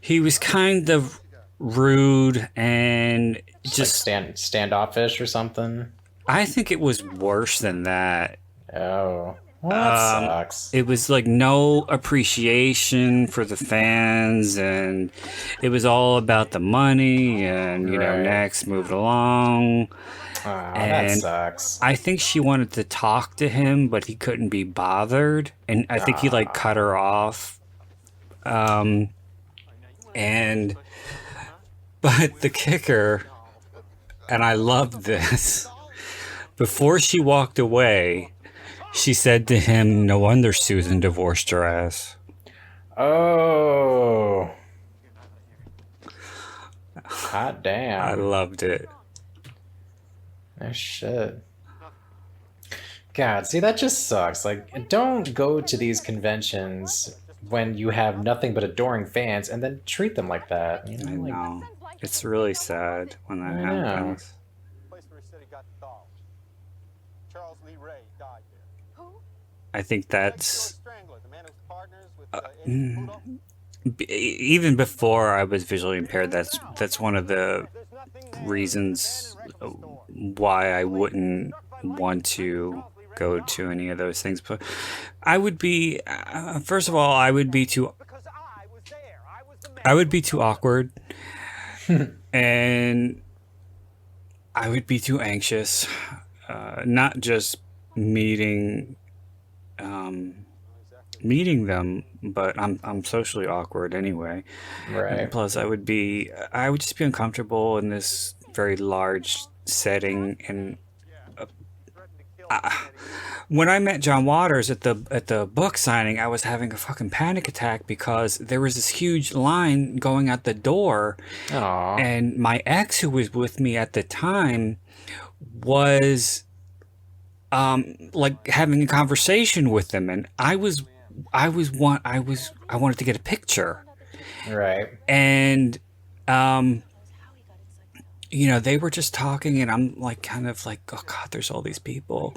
He was kind of rude and just like standoffish or something. I think it was worse than that. Oh, well, that sucks. It was like no appreciation for the fans, and it was all about the money, and Right. next moved along. Oh, that and sucks. I think she wanted to talk to him, but he couldn't be bothered, and I think he cut her off. But the kicker and I love this. Before she walked away, she said to him, "No wonder Susan divorced her ass." Oh, hot I damn. loved it. Oh shit. God, see, that just sucks. Like, don't go to these conventions when you have nothing but adoring fans and then treat them like that. You I know, like, know. It's really sad when that I know. happens. Place where he said he got dollars. Charles Lee Ray died there. Who? I think that's Strangler, the man who's partners with mm, even before I was visually impaired. That's one of the reasons why I wouldn't want to go to any of those things. But I would be, first of all, I would be too awkward, and I would be too anxious. Not just meeting meeting them, but I'm socially awkward anyway. And Right. plus, I would just be uncomfortable in this very large setting. And when I met John Waters at the book signing, I was having a fucking panic attack because there was this huge line going out the door, Aw. and my ex, who was with me at the time, was like having a conversation with them, and I wanted to get a picture, Right. and they were just talking, and I'm like kind of like, oh god, there's all these people,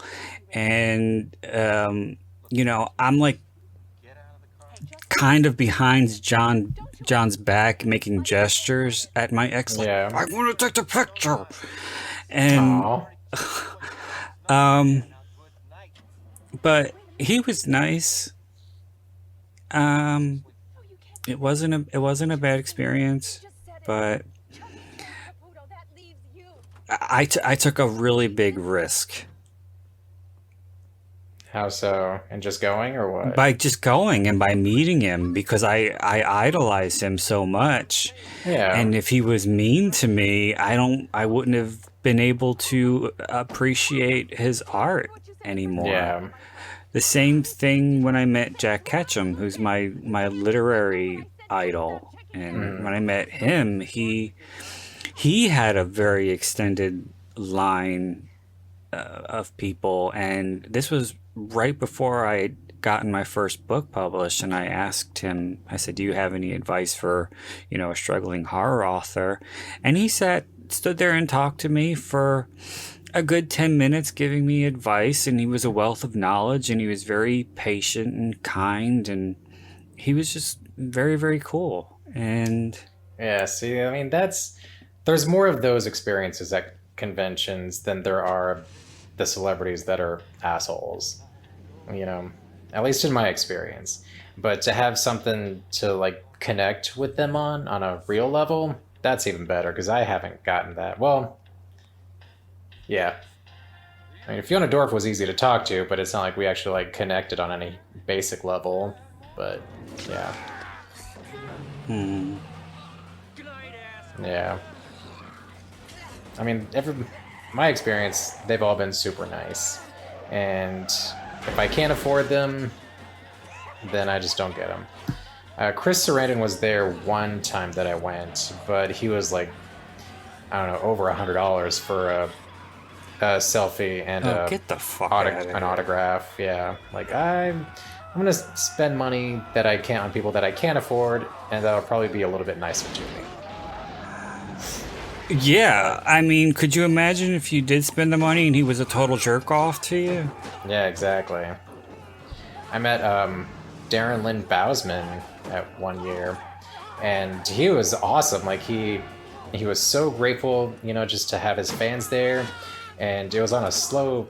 and I'm like kind of behind John's back, making gestures at my ex, like, Yeah. I want to take the picture, and Aw. but he was nice. It wasn't a bad experience, but I took a really big risk How so? And just going or what? by just going and by meeting him, because I idolized him so much. Yeah. And if he was mean to me, I wouldn't have been able to appreciate his art anymore. Yeah. The same thing when I met Jack Ketchum, who's my literary idol. And when I met him, he had a very extended line of people, and this was right before I had gotten my first book published. And I asked him, I said, "Do you have any advice for, a struggling horror author?" And he stood there and talked to me for a good 10 minutes, giving me advice, and he was a wealth of knowledge, and he was very patient and kind, and he was just very, very cool. And Yeah, see, I mean, there's more of those experiences at conventions than there are the celebrities that are assholes, at least in my experience. But to have something to like connect with them on a real level, that's even better because I haven't gotten that. Well, yeah. I mean, Fiona Dorff was easy to talk to, but it's not like we actually like connected on any basic level. But yeah. Yeah. I mean, my experience, they've all been super nice. And if I can't afford them, then I just don't get them. Chris Sarandon was there one time that I went, but he was like, I don't know, over $100 for a selfie and get the fuck out of an here. autograph. Yeah, like I'm gonna spend money that I can't on people that I can't afford, and that'll probably be a little bit nicer to me. Yeah, I mean, could you imagine if you did spend the money and he was a total jerk off to you? Yeah, exactly. I met Darren Lynn Bousman at one year, and he was awesome. Like he was so grateful, just to have his fans there, and it was on a slow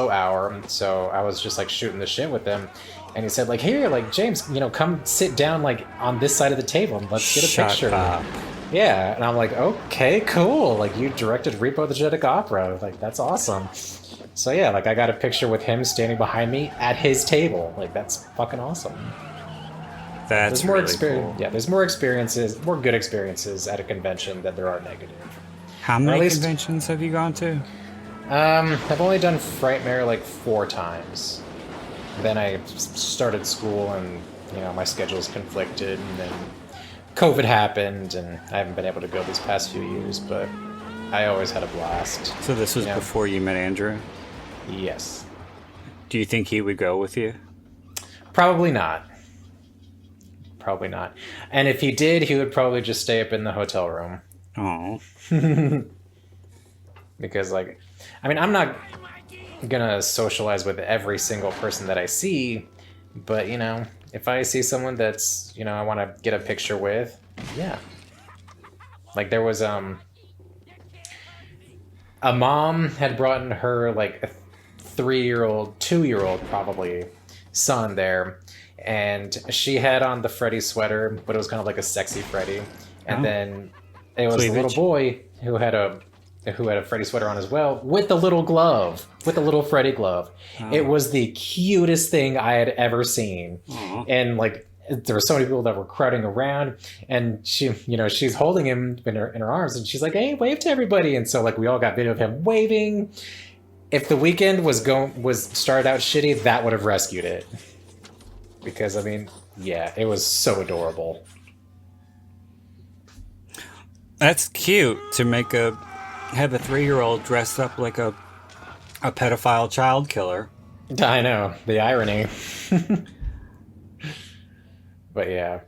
hour, so I was just like shooting the shit with him, and he said like, "Here, like James, come sit down like on this side of the table and let's get a Shut picture." up. Yeah, and I'm like, okay, cool. Like you directed Repo the Genetic Opera. Like that's awesome. So yeah, like I got a picture with him standing behind me at his table. Like that's fucking awesome. That's There's more really experience. cool. Yeah, there's more good experiences at a convention than there are negative. How Or at many least, conventions have you gone to? I've only done Frightmare like 4 times. Then I started school, and my schedules conflicted, and then COVID happened, and I haven't been able to go these past few years. But I always had a blast. So this was before you met Andrew? Yes. Do you think he would go with you? Probably not. Probably not. And if he did, he would probably just stay up in the hotel room. Oh. Because, I'm not gonna socialize with every single person that I see, but, if I see someone that's, I want to get a picture with, yeah. Like, there was, a mom had brought in her, like, a 3-year-old, 2-year-old, probably, son there, and she had on the Freddy sweater, but it was kind of like a sexy Freddy, and then it was the little boy who had a Freddy sweater on as well, with the little glove, with the little Freddy glove. It was the cutest thing I had ever seen. And there were so many people that were crowding around, and she, she's holding him in her arms, and she's like, "Hey, wave to everybody!" And so we all got video of him waving. If the weekend was started out shitty, that would have rescued it. Because yeah, it was so adorable. That's cute to have a 3-year-old dressed up like a pedophile child killer. I know, the irony. But yeah,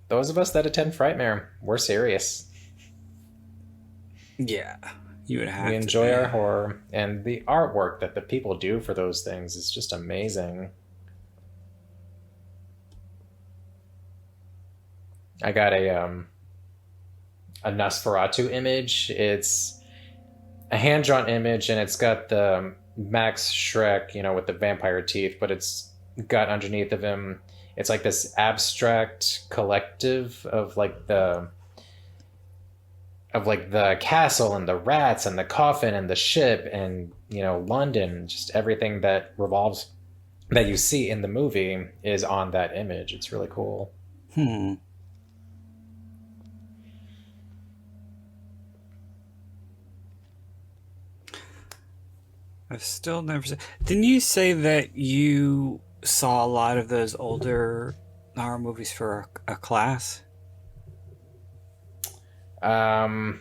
those of us that attend Frightmare, we're serious. Yeah, you would have We enjoy our horror, and the artwork that the people do for those things is just amazing. I got a Nosferatu image. It's a hand-drawn image, and it's got the Max Schreck, with the vampire teeth, but it's got underneath of him, it's like this abstract collective of the castle and the rats and the coffin and the ship and London, just everything that you see in the movie is on that image. It's really cool. I've still never seen. Didn't you say that you saw a lot of those older horror movies for a class? Not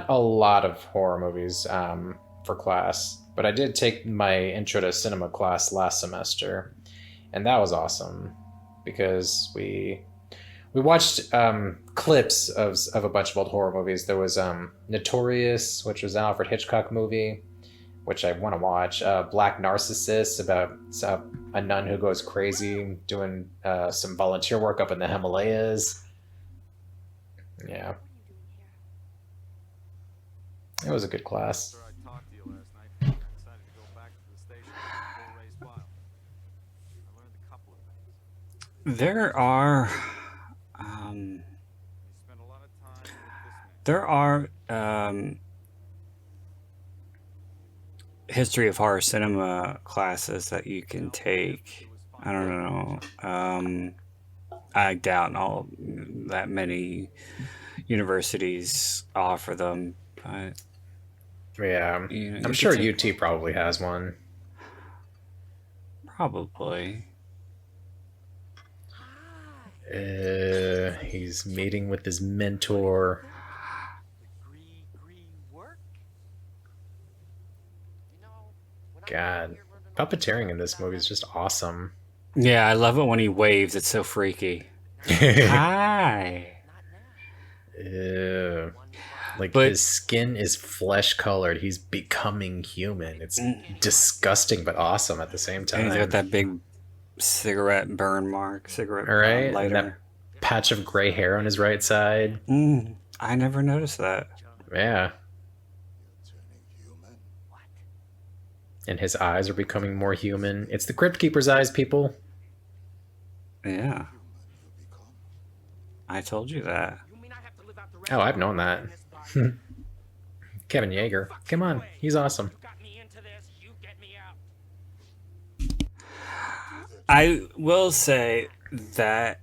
a lot of horror movies for class, but I did take my intro to cinema class last semester, and that was awesome because we watched clips of a bunch of old horror movies. There was Notorious, which was an Alfred Hitchcock movie, which I want to watch. Black Narcissus, about a nun who goes crazy doing some volunteer work up in the Himalayas. Yeah. It was a good class. I talked to you last night. I decided to go back to the station with a full race file. I learned a couple of things. There are We spent a lot of time with this man. there are history of horror cinema classes that you can take. I don't know. I doubt that many universities offer them, but Yeah. you I'm could sure take- UT probably has one. probably. He's meeting with his mentor. Degree work? You know, when I God. here learned Puppeteering in this movie is just awesome. Yeah, I love it when he waves. It's so freaky. Hi. Ew. Like, But- his skin is flesh colored. He's becoming human. It's disgusting but awesome at the same And time. he's got that big cigarette burn mark, cigarette Right? And lighter. that patch of gray hair on his right side. I never noticed that. Yeah. And his eyes are becoming more human. It's the Crypt Keeper's eyes, people. Yeah. I told you that. You mean I have to live out the rest Oh, of I've my known life that. in this body? Kevin Yeager. Come on. He's awesome. You got me into this, you get me out. I will say that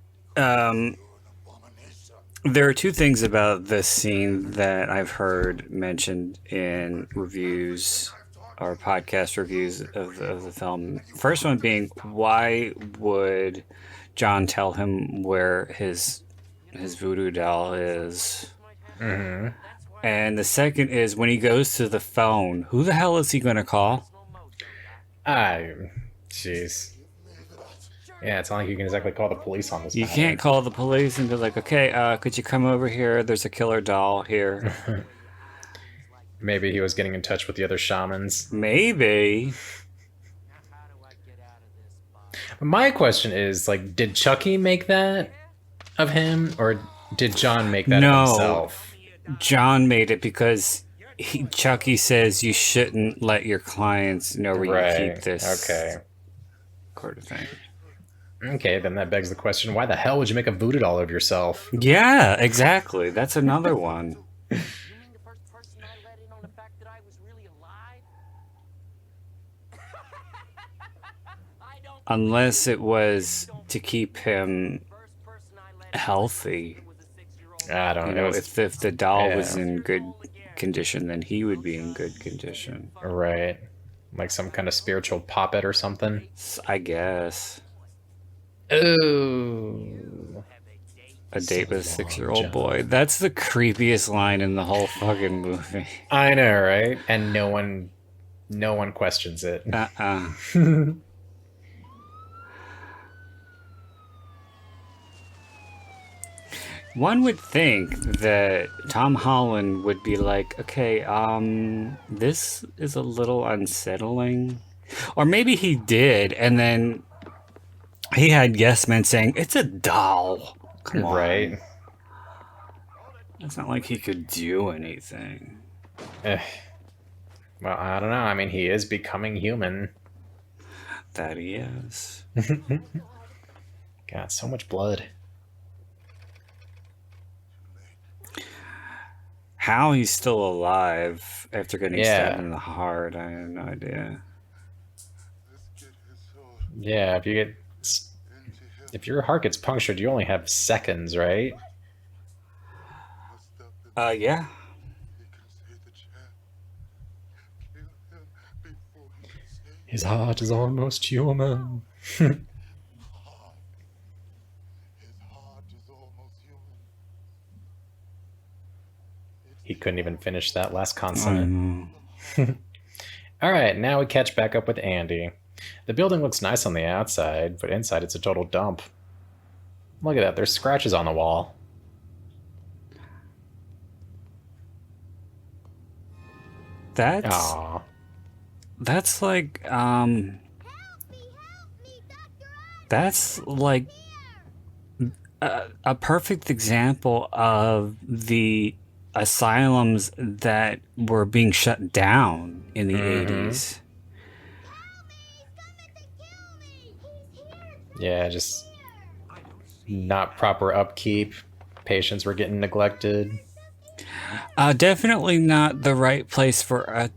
There are two things about this scene that I've heard mentioned in reviews or podcast reviews of the film. First one being, why would John tell him where his voodoo doll is? Mm-hmm. And the second is, when he goes to the phone, who the hell is he going to call? Jeez. Yeah, it's not like you can exactly call the police on this. You can't call the police and be like, okay, could you come over here? There's a killer doll here. Maybe he was getting in touch with the other shamans. Maybe. My question is, like, did Chucky make that of him, or did John make that of himself? John made it because Chucky says you shouldn't let your clients know where you keep this. Okay. Sort of thing. Okay, then that begs the question, why the hell would you make a voodoo doll of yourself? Yeah, exactly. That's another one. You mean the first person I let in on the fact that I was really alive? I don't Unless it was to keep him first person I let in healthy. was a 6-year-old. I don't You know. know, if the doll Yeah. was in good condition, then he would be in good condition. Right. Like some kind of spiritual puppet or something. I guess. Ooh. A date with a So long, 6-year-old John. boy. That's the creepiest line in the whole fucking movie. I know, right? And no one questions it. One would think that Tom Holland would be like, okay, this is a little unsettling. Or maybe he did, and then he had yes men saying, it's a doll. Come on. Right. It's not like he could do anything. Eh. Well, I don't know. I mean, he is becoming human. That he is. God, so much blood. How he's still alive after getting Yeah. stabbed in the heart, I have no idea. Yeah, if your heart gets punctured, you only have seconds, right? Yeah. His heart is almost human. He couldn't even finish that last consonant. All right, now we catch back up with Andy. The building looks nice on the outside, but inside it's a total dump. Look at that, there's scratches on the wall. Aww. That's like, that's like a perfect example of the asylums that were being shut down in the 80s. Yeah, just not proper upkeep. Patients were getting neglected. Definitely not the right place for a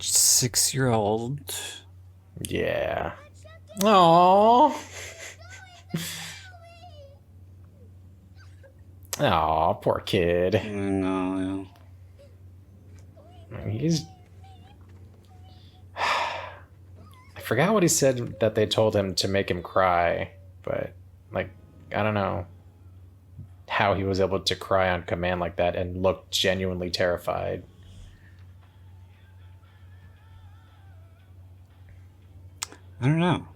6-year-old. Yeah. Aww. Aw, poor kid. No. He's... I forgot what he said that they told him to make him cry, but, like, I don't know how he was able to cry on command like that and look genuinely terrified. I don't know.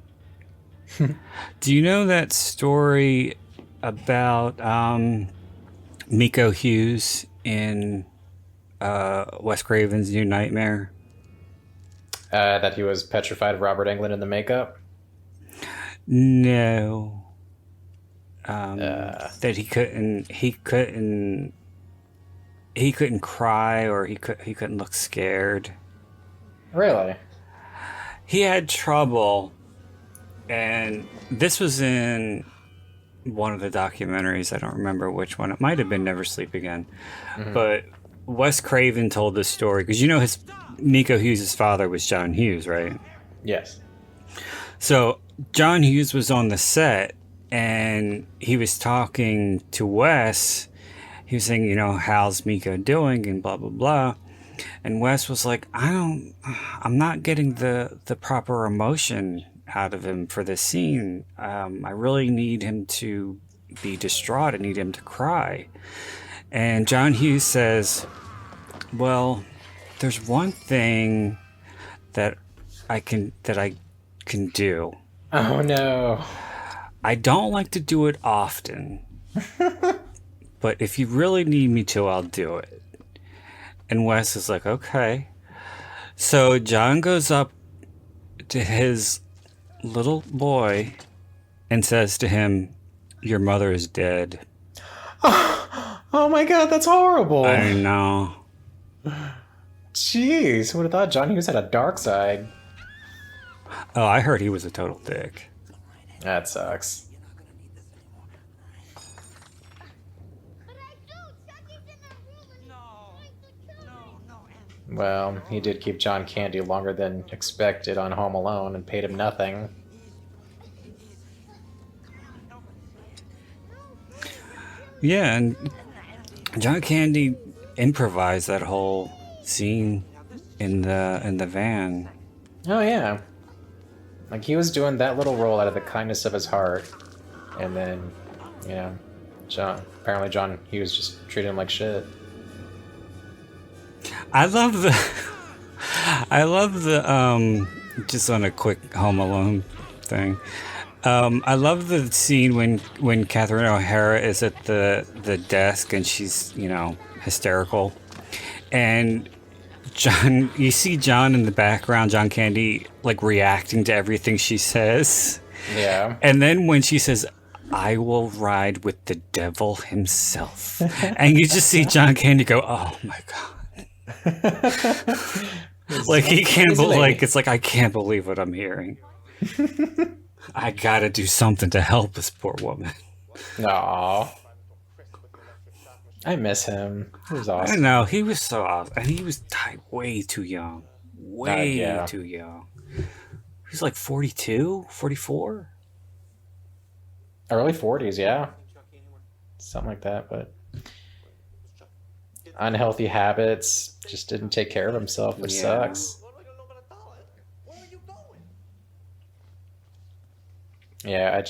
Do you know that story about Miko Hughes in Wes Craven's New Nightmare? That he was petrified of Robert Englund in the makeup? No. That he couldn't cry, or he couldn't look scared. Really? He had trouble, and this was in one of the documentaries. I don't remember which one. It might have been Never Sleep Again. But Wes Craven told this story because his Miko Hughes' father was John Hughes, right? Yes. So John Hughes was on the set, and he was talking to Wes. he was saying, how's Miko doing and blah blah blah. And Wes was like, I'm not getting the proper emotion out of him for this scene. I really need him to be distraught. I need him to cry. And John Hughes says, well, there's one thing that I can do. Oh no. I don't like to do it often, but if you really need me to, I'll do it. And Wes is like, okay. So John goes up to his little boy and says to him, your mother is dead. Oh my god, that's horrible. I know. Jeez, who would have thought John Hughes had a dark side? Oh, I heard he was a total dick. That sucks. But I do. Chucky's in the room and he's trying to kill me. Well, he did keep John Candy longer than expected on Home Alone and paid him nothing. Yeah, and John Candy improvised that whole scene in the van. Oh yeah. Like he was doing that little role out of the kindness of his heart. And then, apparently John Hughes just treated him like shit. I love the just on a quick Home Alone thing. I love the scene when Catherine O'Hara is at the desk and she's, hysterical. And you see John in the background, John Candy, like reacting to everything she says. Yeah. And then when she says, I will ride with the devil himself. And you just see John Candy go, oh my God. Like he can't believe, it's like, I can't believe what I'm hearing. I gotta do something to help this poor woman. Aw. I miss him. He was I awesome. don't know, he was so awesome. And he was way too young. Way too young. He's like 42, 44? Early 40s, yeah. Something like that, but unhealthy habits, just didn't take care of himself, which sucks. Yeah,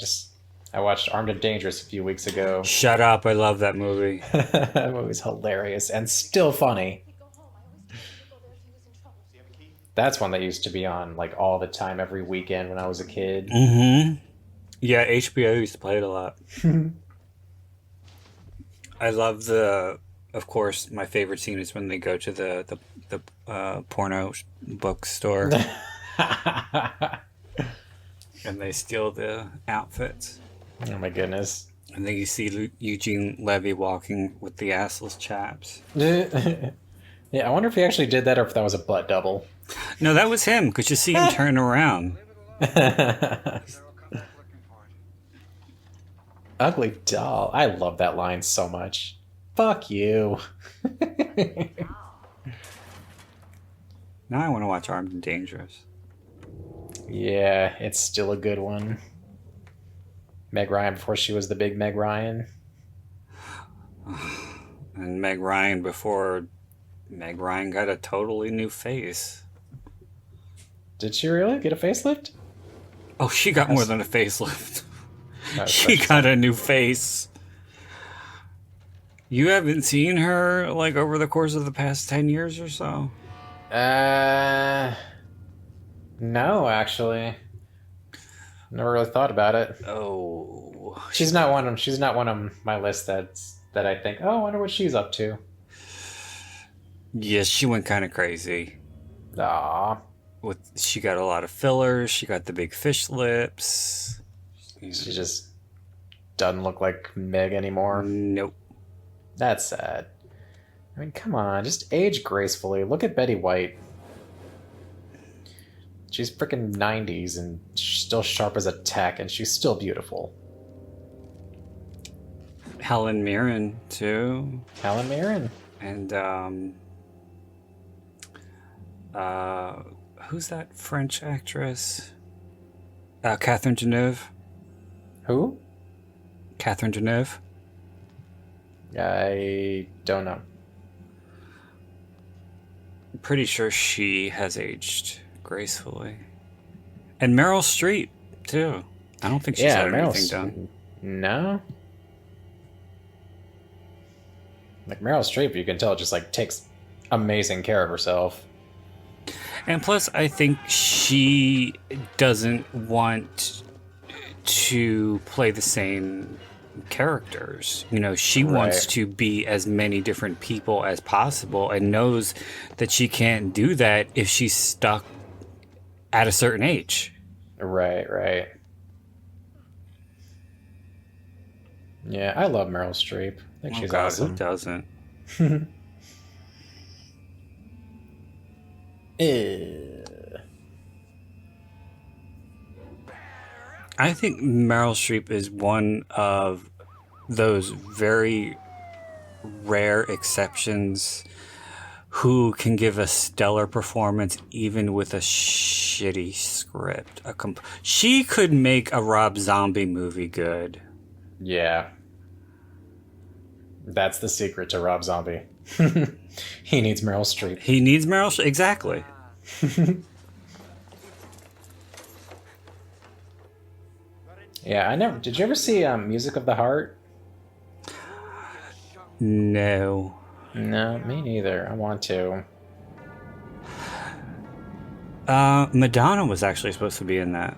I watched Armed and Dangerous a few weeks ago. Shut up, I love that movie. That movie's hilarious and still funny. He'd go home. I always told him to go there if he was in trouble. That's one that used to be on like all the time, every weekend when I was a kid. Mm-hmm. Yeah, HBO used to play it a lot. I love of course, my favorite scene is when they go to the porno bookstore and they steal the outfits. Oh my goodness. And then you see Eugene Levy walking with the assless chaps. Yeah, I wonder if he actually did that or if that was a butt double. No, that was him, because you see him turn around. Ugly doll. I love that line so much. Fuck you. Now I want to watch Armed and Dangerous. Yeah, it's still a good one. Meg Ryan before she was the big Meg Ryan. And Meg Ryan before Meg Ryan got a totally new face. Did she really get a facelift? Oh, she got more than a facelift. Oh, She got a new face. You haven't seen her like over the course of the past 10 years or so? No, actually. Never really thought about it. Oh. She's not one of my list that I think, oh, I wonder what she's up to. Yes, she went kind of crazy. Aw. She got a lot of fillers. She got the big fish lips. She just doesn't look like Meg anymore. Nope. That's sad. I mean, come on, just age gracefully. Look at Betty White. She's freaking 90s and she's still sharp as a tack, and she's still beautiful. Helen Mirren too. Helen Mirren. And who's that French actress? Catherine Deneuve. Who? Catherine Deneuve. I don't know. I'm pretty sure she has aged gracefully. And Meryl Streep, too. I don't think she's had anything done. No? Like, Meryl Streep, you can tell, just, like, takes amazing care of herself. And plus, I think she doesn't want to play the same characters. You know, she wants Right. to be as many different people as possible and knows that she can't do that if she's stuck at a certain age. Right, right. Yeah, I love Meryl Streep. I think Oh she's God, awesome. who doesn't? I think Meryl Streep is one of those very rare exceptions who can give a stellar performance even with a shitty script. She could make a Rob Zombie movie good. Yeah. That's the secret to Rob Zombie. He needs Meryl Streep. He needs Meryl Streep. Exactly. Yeah, I never. Did you ever see Music of the Heart? No. No, me neither. I want to. Madonna was actually supposed to be in that.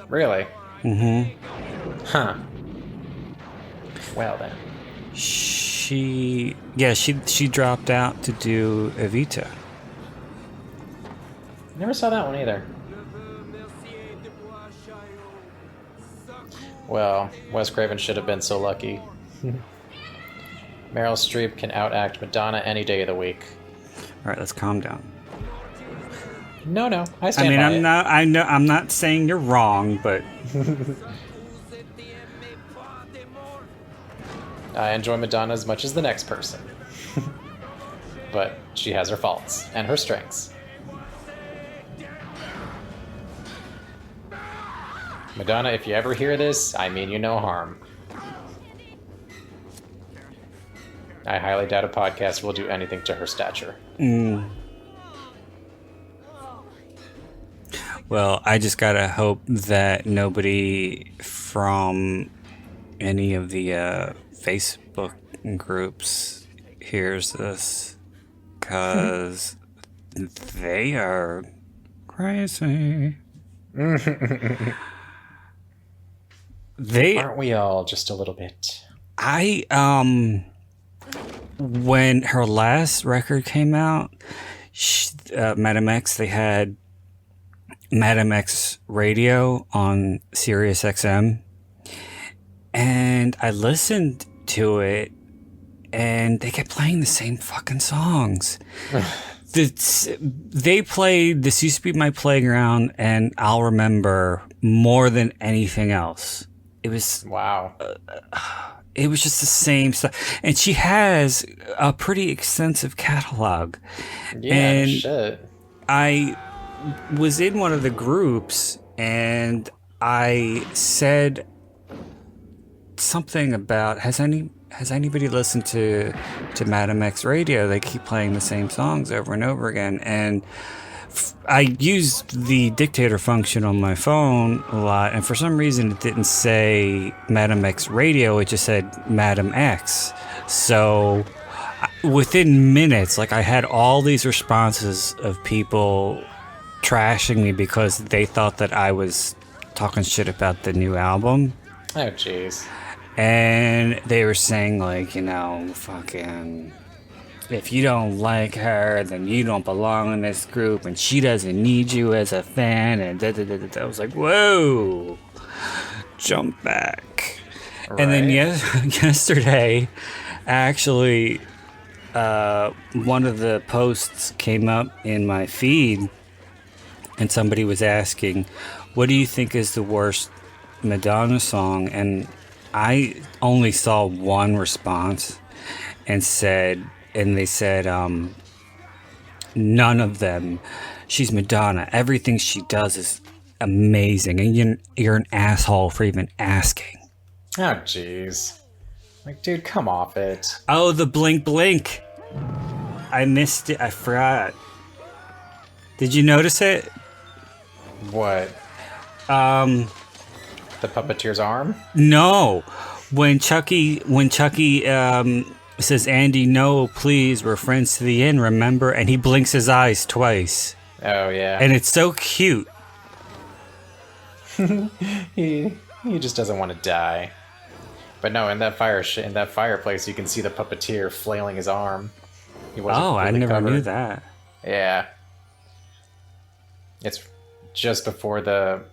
Really? Mm-hmm. Huh. Well then. She dropped out to do Evita. Never saw that one either. Well, Wes Craven should have been so lucky. Meryl Streep can outact Madonna any day of the week. All right, let's calm down. No, I I stand mean, by it. I'm not saying you're wrong, but I enjoy Madonna as much as the next person. But she has her faults and her strengths. Madonna, if you ever hear this, I mean you no harm. I highly doubt a podcast will do anything to her stature. well, I just gotta hope that nobody from any of the Facebook groups hears this, because they are crazy. They Aren't we all just a little bit? When her last record came out, Madam X, they had Madam X radio on Sirius XM, and I listened to it, and they kept playing the same fucking songs. They played "This Used to Be My Playground" and "I'll Remember" more than anything else. It was Wow. It was just the same stuff. And she has a pretty extensive catalog. Yeah, and shit. I was in one of the groups and I said something about, has anybody listened to Madam X radio? They keep playing the same songs over and over again. And I used the dictator function on my phone a lot, and for some reason it didn't say Madam X radio, it just said Madam X. So within minutes, like, I had all these responses of people trashing me because they thought that I was talking shit about the new album. Oh, jeez. And they were saying, like, you know, fucking, if you don't like her, then you don't belong in this group, and she doesn't need you as a fan, and da. I was like, whoa, jump back. Right. And then yesterday, actually, one of the posts came up in my feed, and somebody was asking, what do you think is the worst Madonna song? And I only saw one response, and they said, none of them. She's Madonna. Everything she does is amazing, and you're an asshole for even asking. Oh, jeez. Like, dude, come off it. Oh, the blink blink. I missed it. I forgot. Did you notice it? What? Um, The puppeteer's arm? no. When Chucky says, Andy, no, please, we're friends to the end, remember? And he blinks his eyes twice. Oh, yeah. And it's so cute. He just doesn't want to die. But no, in that fireplace, you can see the puppeteer flailing his arm. He wasn't Oh, I fully never knew covered. that. Yeah. It's just before the,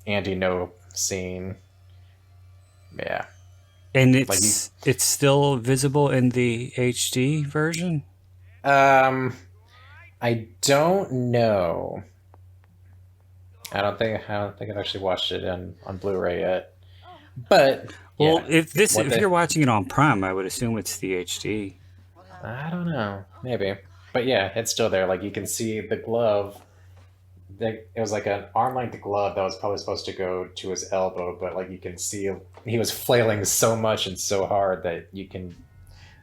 Andy no scene. Yeah. And Like it's still visible in the HD version? I don't know. I don't think I've actually watched it on Blu-ray yet. But Well, yeah, if you're watching it on Prime, I would assume it's the HD. I don't know, maybe. But yeah, it's still there. Like you can see the glove. It was like an arm-length glove that was probably supposed to go to his elbow, but like you can see he was flailing so much and so hard that you can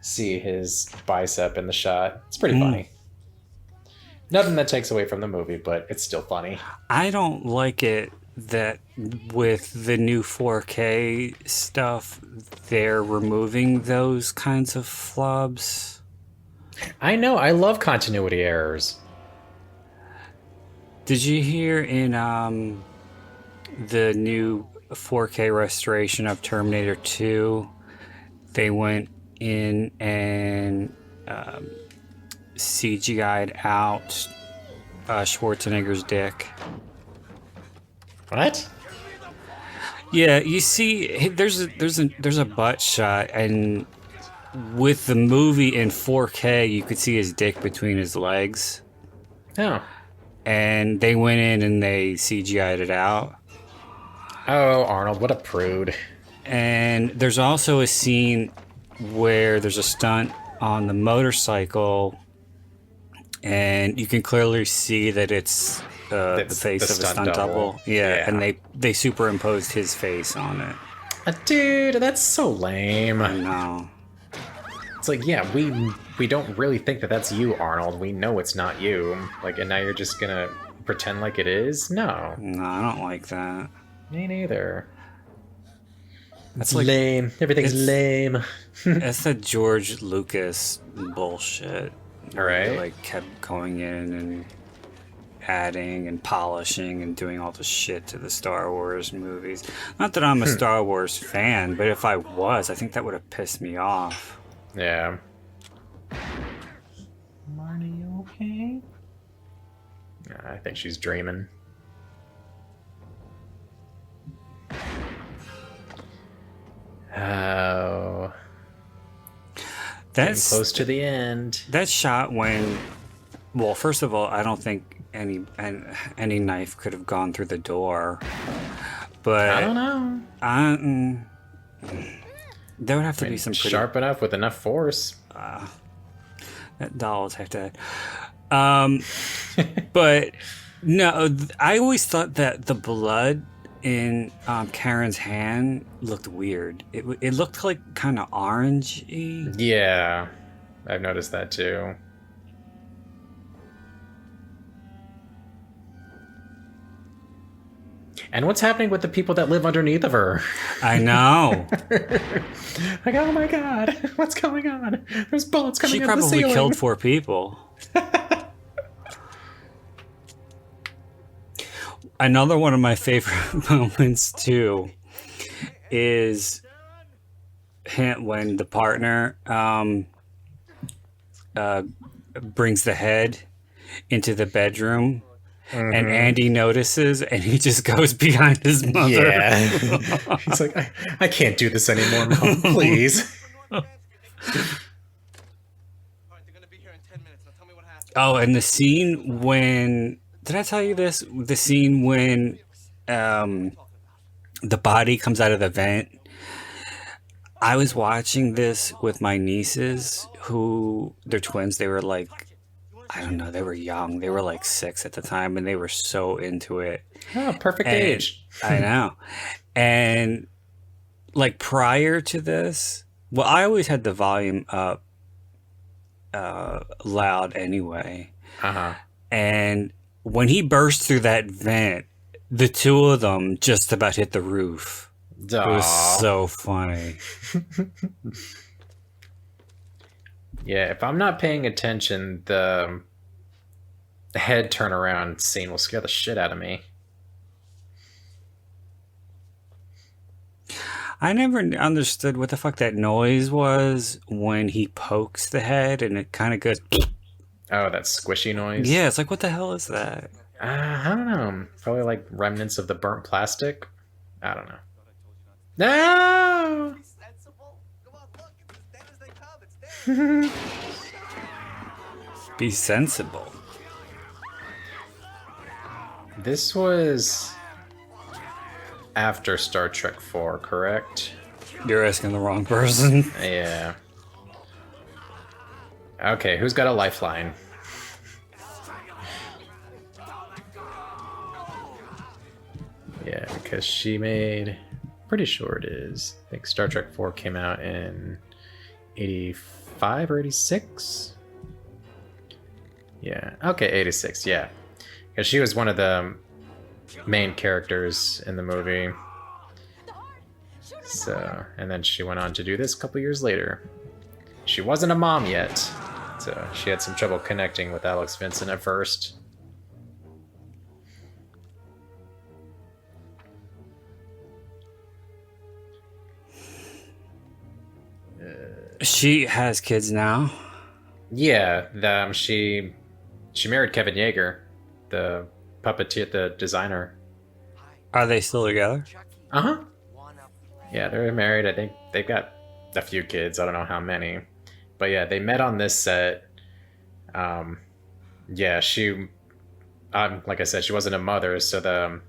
see his bicep in the shot. It's pretty funny. Nothing that takes away from the movie, but it's still funny. I don't like it that with the new 4K stuff, they're removing those kinds of flubs. I know. I love continuity errors. Did you hear in the new 4K restoration of Terminator 2, they went in and CGI'd out Schwarzenegger's dick? What? Yeah, you see, there's a butt shot, and with the movie in 4K, you could see his dick between his legs, Oh. and they went in and they CGI'd it out. Oh, Arnold, what a prude. And there's also a scene where there's a stunt on the motorcycle, and you can clearly see that it's the It's face the of a stunt stunt double. double. Yeah, Yeah. and they superimposed his face on it. Dude, that's so lame. No. It's like, yeah, we don't really think that that's you, Arnold. We know it's not you. Like, and now you're just gonna pretend like it is? No. No, I don't like that. Me neither. That's It's like lame. Everything's it's- lame. That's the George Lucas bullshit. Right. They, like, kept going in and adding and polishing and doing all the shit to the Star Wars movies. Not that I'm a Star Wars fan, but if I was, I think that would have pissed me off. Yeah. Marnie, you okay? I think she's dreaming. Oh. Getting That's close to the end. that shot when. Well, first of all, I don't think any knife could have gone through the door, but I don't know. there would have to be some pretty Sharp enough with enough force. That doll's have to. But no, I always thought that the blood in Karen's hand looked weird. It looked like kind of orangey. Yeah, I've noticed that too. And what's happening with the people that live underneath of her? I know. Like, oh my god, what's going on? There's bullets coming She out of the probably ceiling. killed 4 people. Another one of my favorite moments too is when the partner brings the head into the bedroom, and Andy notices, and he just goes behind his mother. Yeah. He's like, I can't do this anymore, Mom, please. All right, they're gonna be here in 10 minutes. Now tell me what happened. Oh, and the scene when... Did I tell you this? The scene when the body comes out of the vent. I was watching this with my nieces, who... They're twins. They were like... I don't know. They were young. They were like 6 at the time, and they were so into it. Oh, perfect And- age. I know. And like prior to this, Well, I always had the volume up loud anyway. Uh-huh. And when he burst through that vent, the two of them just about hit the roof. It was Aw. so funny. Yeah, if I'm not paying attention, the head turnaround scene will scare the shit out of me. I never understood what the fuck that noise was when he pokes the head and it kind of goes. Oh, that squishy noise? Yeah, it's like, what the hell is that? I don't know. Probably like remnants of the burnt plastic. I don't know. No! Sensible? Come on, look. It's as dead as they come. It's dead. Be sensible. This was after Star Trek 4, correct? You're asking the wrong person. Yeah. Okay, who's got a lifeline? Yeah, because she made... Pretty sure it is. I think Star Trek 4 came out in 85 or 86? Yeah, okay, 86, yeah. Because she was one of the main characters in the movie. So, and then she went on to do this a couple years later. She wasn't a mom yet, so she had some trouble connecting with Alex Vincent at first. She has kids now. Yeah, she married Kevin Yeager, the puppeteer, the designer. Are they still together? Uh huh. Yeah, they're married. I think they've got a few kids. I don't know how many, but yeah, they met on this set. Yeah, she, like I said, she wasn't a mother, so the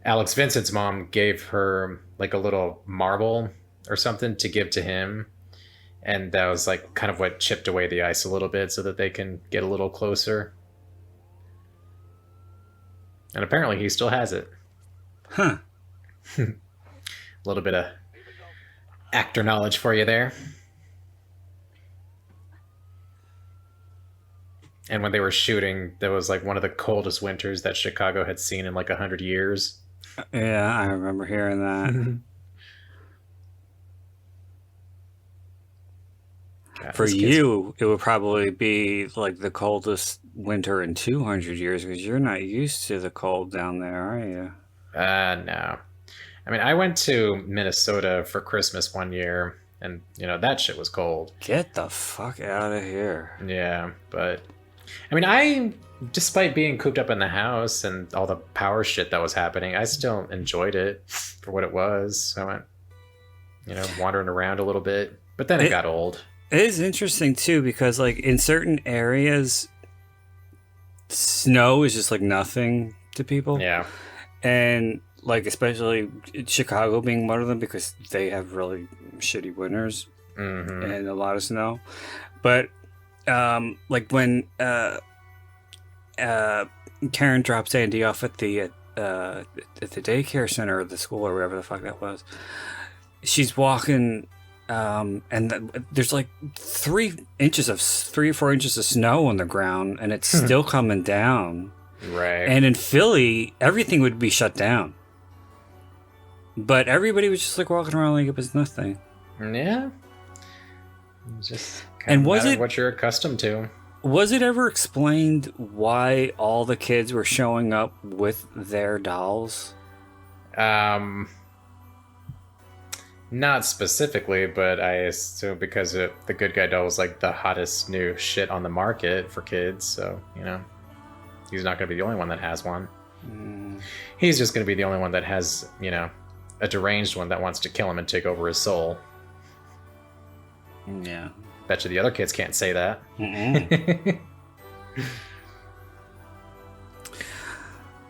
Alex Vincent's mom gave her like a little marble or something to give to him, and that was like kind of what chipped away the ice a little bit so that they can get a little closer. And apparently, he still has it. Huh. A little bit of actor knowledge for you there. And when they were shooting, there was like one of the coldest winters that Chicago had seen in like 100 years. Yeah, I remember hearing that. God, For this kid's- you, it would probably be like the coldest winter in 200 years because you're not used to the cold down there, are you? No. I mean, I went to Minnesota for Christmas one year, and, you know, that shit was cold. Get the fuck out of here. Yeah, but... I mean, despite being cooped up in the house and all the power shit that was happening, I still enjoyed it for what it was. I went, you know, wandering around a little bit, but then it got old. It is interesting too because like in certain areas, snow is just like nothing to people. Yeah. And like especially Chicago being one of them because they have really shitty winters and a lot of snow. But like when Karen drops Andy off at the daycare center or the school or wherever the fuck that was, she's walking. There's like 3 or 4 inches of snow on the ground, and it's still coming down. Right. And in Philly, everything would be shut down, but everybody was just like walking around like it was nothing. Yeah. Just And was it what you're accustomed to? Was it ever explained why all the kids were showing up with their dolls? Not specifically, but I assume because the Good Guy doll was like the hottest new shit on the market for kids, so, you know, he's not going to be the only one that has one. He's just going to be the only one that has, you know, a deranged one that wants to kill him and take over his soul. Yeah. Bet you the other kids can't say that.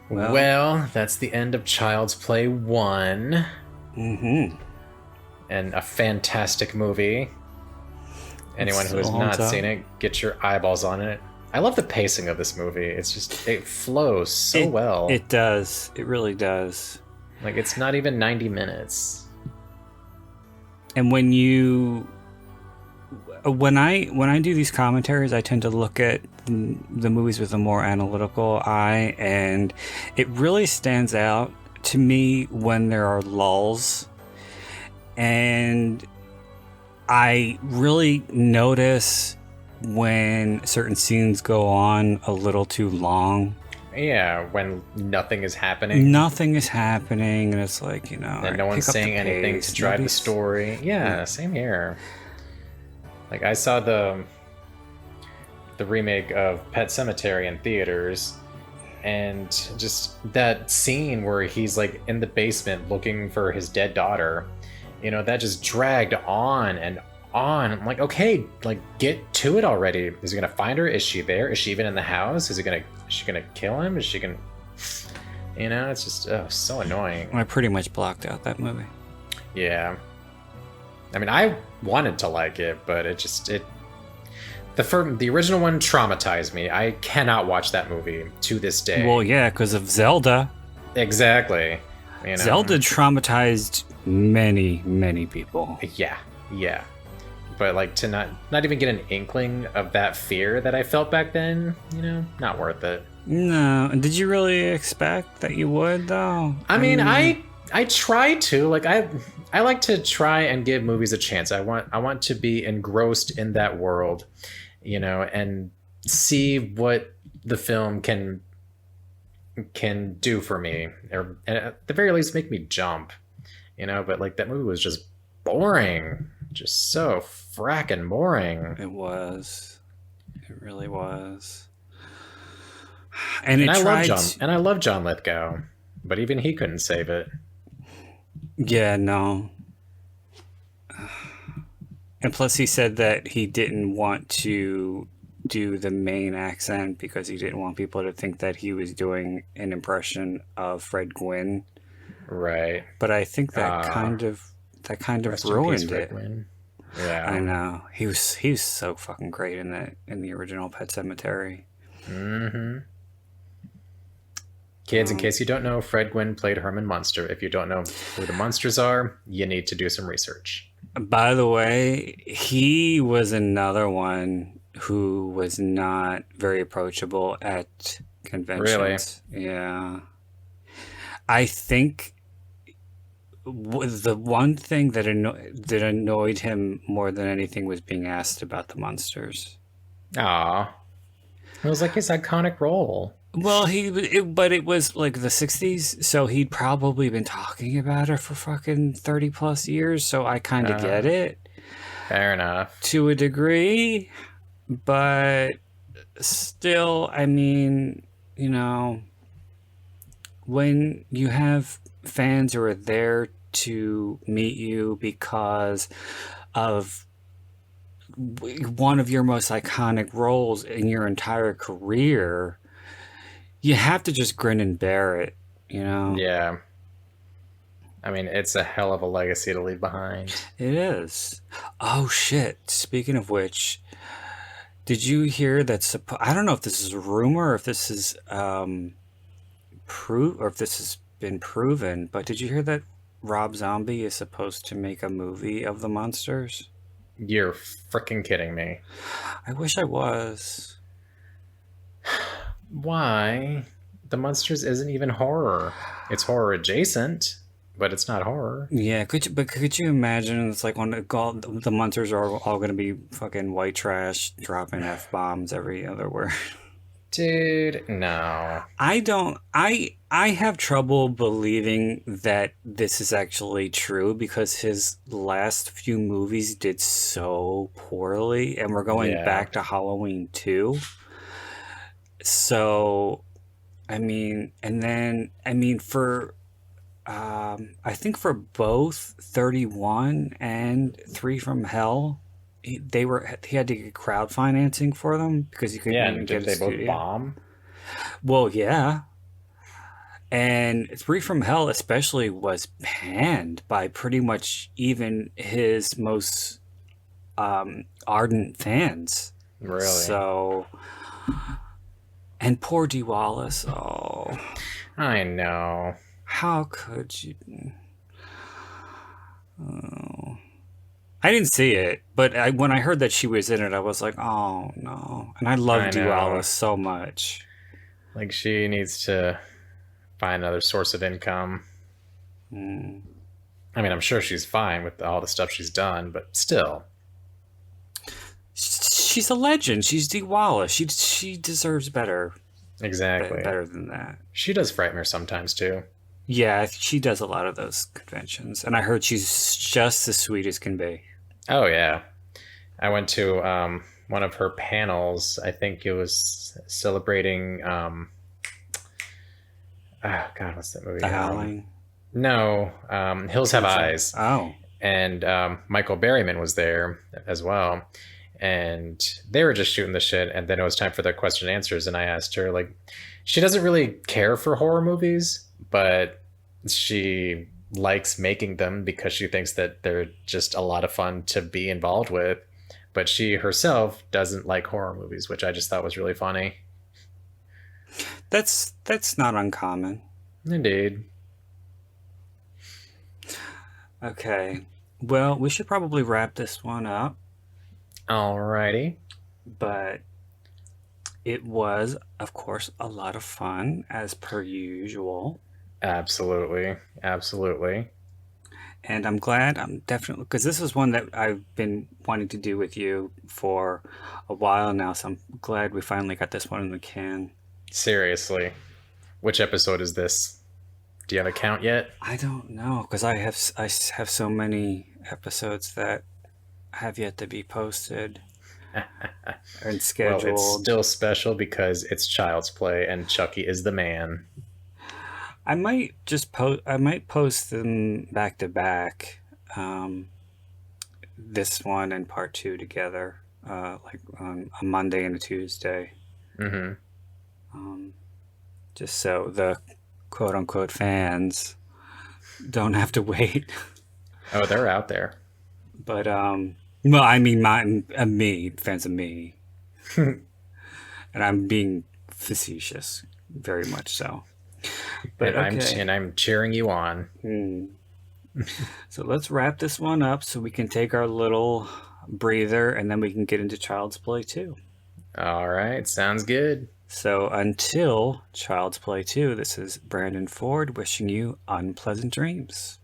Well, that's the end of Child's Play 1. And a fantastic movie. Anyone who has not seen it, get your eyeballs on it. I love the pacing of this movie. It's just, it flows so well. It does. It really does. Like, it's not even 90 minutes. And when I do these commentaries, I tend to look at the movies with a more analytical eye, and it really stands out to me when there are lulls, and I really notice when certain scenes go on a little too long. Yeah, when nothing is happening. Nothing is happening, and it's like, And no one's saying anything to drive the story. Yeah, same here. Like, I saw the remake of Pet Sematary in theaters, and just that scene where he's like in the basement looking for his dead daughter, that just dragged on and on. I'm like, okay, like, get to it already. Is he gonna find her? Is she there? Is she even in the house? Is she gonna kill him? Is she gonna it's just so annoying. I pretty much blocked out that movie. Yeah. I mean, I wanted to like it, but the original one traumatized me. I cannot watch that movie to this day. Well, yeah, because of Zelda. Exactly. Zelda traumatized many, many people. Yeah. But like, to not even get an inkling of that fear that I felt back then, not worth it. No. Did you really expect that you would, though? I mean, I try to. Like, I like to try and give movies a chance. I want to be engrossed in that world, and see what the film can do for me, or at the very least make me jump, But like, that movie was just boring, just so fracking boring. It was. It really was. And I love John Lithgow, but even he couldn't save it. Yeah, no. And plus, he said that he didn't want to do the main accent because he didn't want people to think that he was doing an impression of Fred Gwynn. Right. But I think that kind of ruined it. Yeah. I know. He was so fucking great in the original Pet Sematary. Mm-hmm. Kids, in case you don't know, Fred Gwynn played Herman Munster. If you don't know who the Munsters are, you need to do some research. By the way, he was another one who was not very approachable at conventions. Really? Yeah. I think the one thing that annoyed him more than anything was being asked about the Munsters. Aw. It was like his iconic role. Well, but it was like the 60s, so he'd probably been talking about it for fucking 30 plus years, so I kind of get it. Fair enough. To a degree, but still, I mean, when you have fans who are there to meet you because of one of your most iconic roles in your entire career, you have to just grin and bear it, Yeah. I mean, it's a hell of a legacy to leave behind. It is. Oh, shit. Speaking of which, did you hear that? I don't know if this is a rumor or if this is or if this has been proven, but did you hear that Rob Zombie is supposed to make a movie of the Munsters? You're freaking kidding me. I wish I was. Why? The Munsters isn't even horror. It's horror adjacent, but it's not horror. Yeah, could you imagine? It's like when the Munsters are all going to be fucking white trash, dropping F-bombs every other word. Dude, no. I have trouble believing that this is actually true because his last few movies did so poorly, and we're going back to Halloween 2. So, I mean, for I think for both 31 and 3 from Hell, he had to get crowd financing for them because he couldn't even get a studio. Did they both bomb? Well, yeah. And 3 from Hell especially was panned by pretty much even his most ardent fans. Really? So, and poor Dee Wallace. Oh, I know. How could you? Oh. I didn't see it, but when I heard that she was in it, I was like, oh no. And I love I Dee know. Wallace so much. Like she needs to find another source of income. Mm. I mean, I'm sure she's fine with all the stuff she's done, but still. She's a legend. She's Dee Wallace. She deserves better Exactly. better than that. She does frighten her sometimes too. Yeah, she does a lot of those conventions, and I heard she's just as sweet as can be. Oh yeah. I went to one of her panels. I think it was celebrating oh god, what's that movie? The Howling. No, Hills Have Eyes. Oh, And Michael Berryman was there as well. And they were just shooting the shit. And then it was time for their question and answers. And I asked her, like, she doesn't really care for horror movies, but she likes making them because she thinks that they're just a lot of fun to be involved with. But she herself doesn't like horror movies, which I just thought was really funny. that's not uncommon. Indeed. Okay. Well, we should probably wrap this one up, Alrighty. but it was, of course, a lot of fun as per usual. Absolutely. Absolutely. And I'm definitely, because this is one that I've been wanting to do with you for a while now, so I'm glad we finally got this one in the can. Seriously. Which episode is this? Do you have a count yet? I don't know, because I have so many episodes that have yet to be posted and Well, it's scheduled. still special because it's Child's Play and Chucky is the man. I might just post. I might post them back to back. Um, this one and part two together, like on a Monday and a Tuesday. Hmm. Um, just so the quote unquote fans don't have to wait. Oh, they're out there. But well, I mean, me, fans of me, and I'm being facetious, very much so. But okay. And I'm cheering you on. Hmm. So let's wrap this one up so we can take our little breather and then we can get into Child's Play 2. All right, sounds good. So until Child's Play 2, this is Brandon Ford wishing you unpleasant dreams.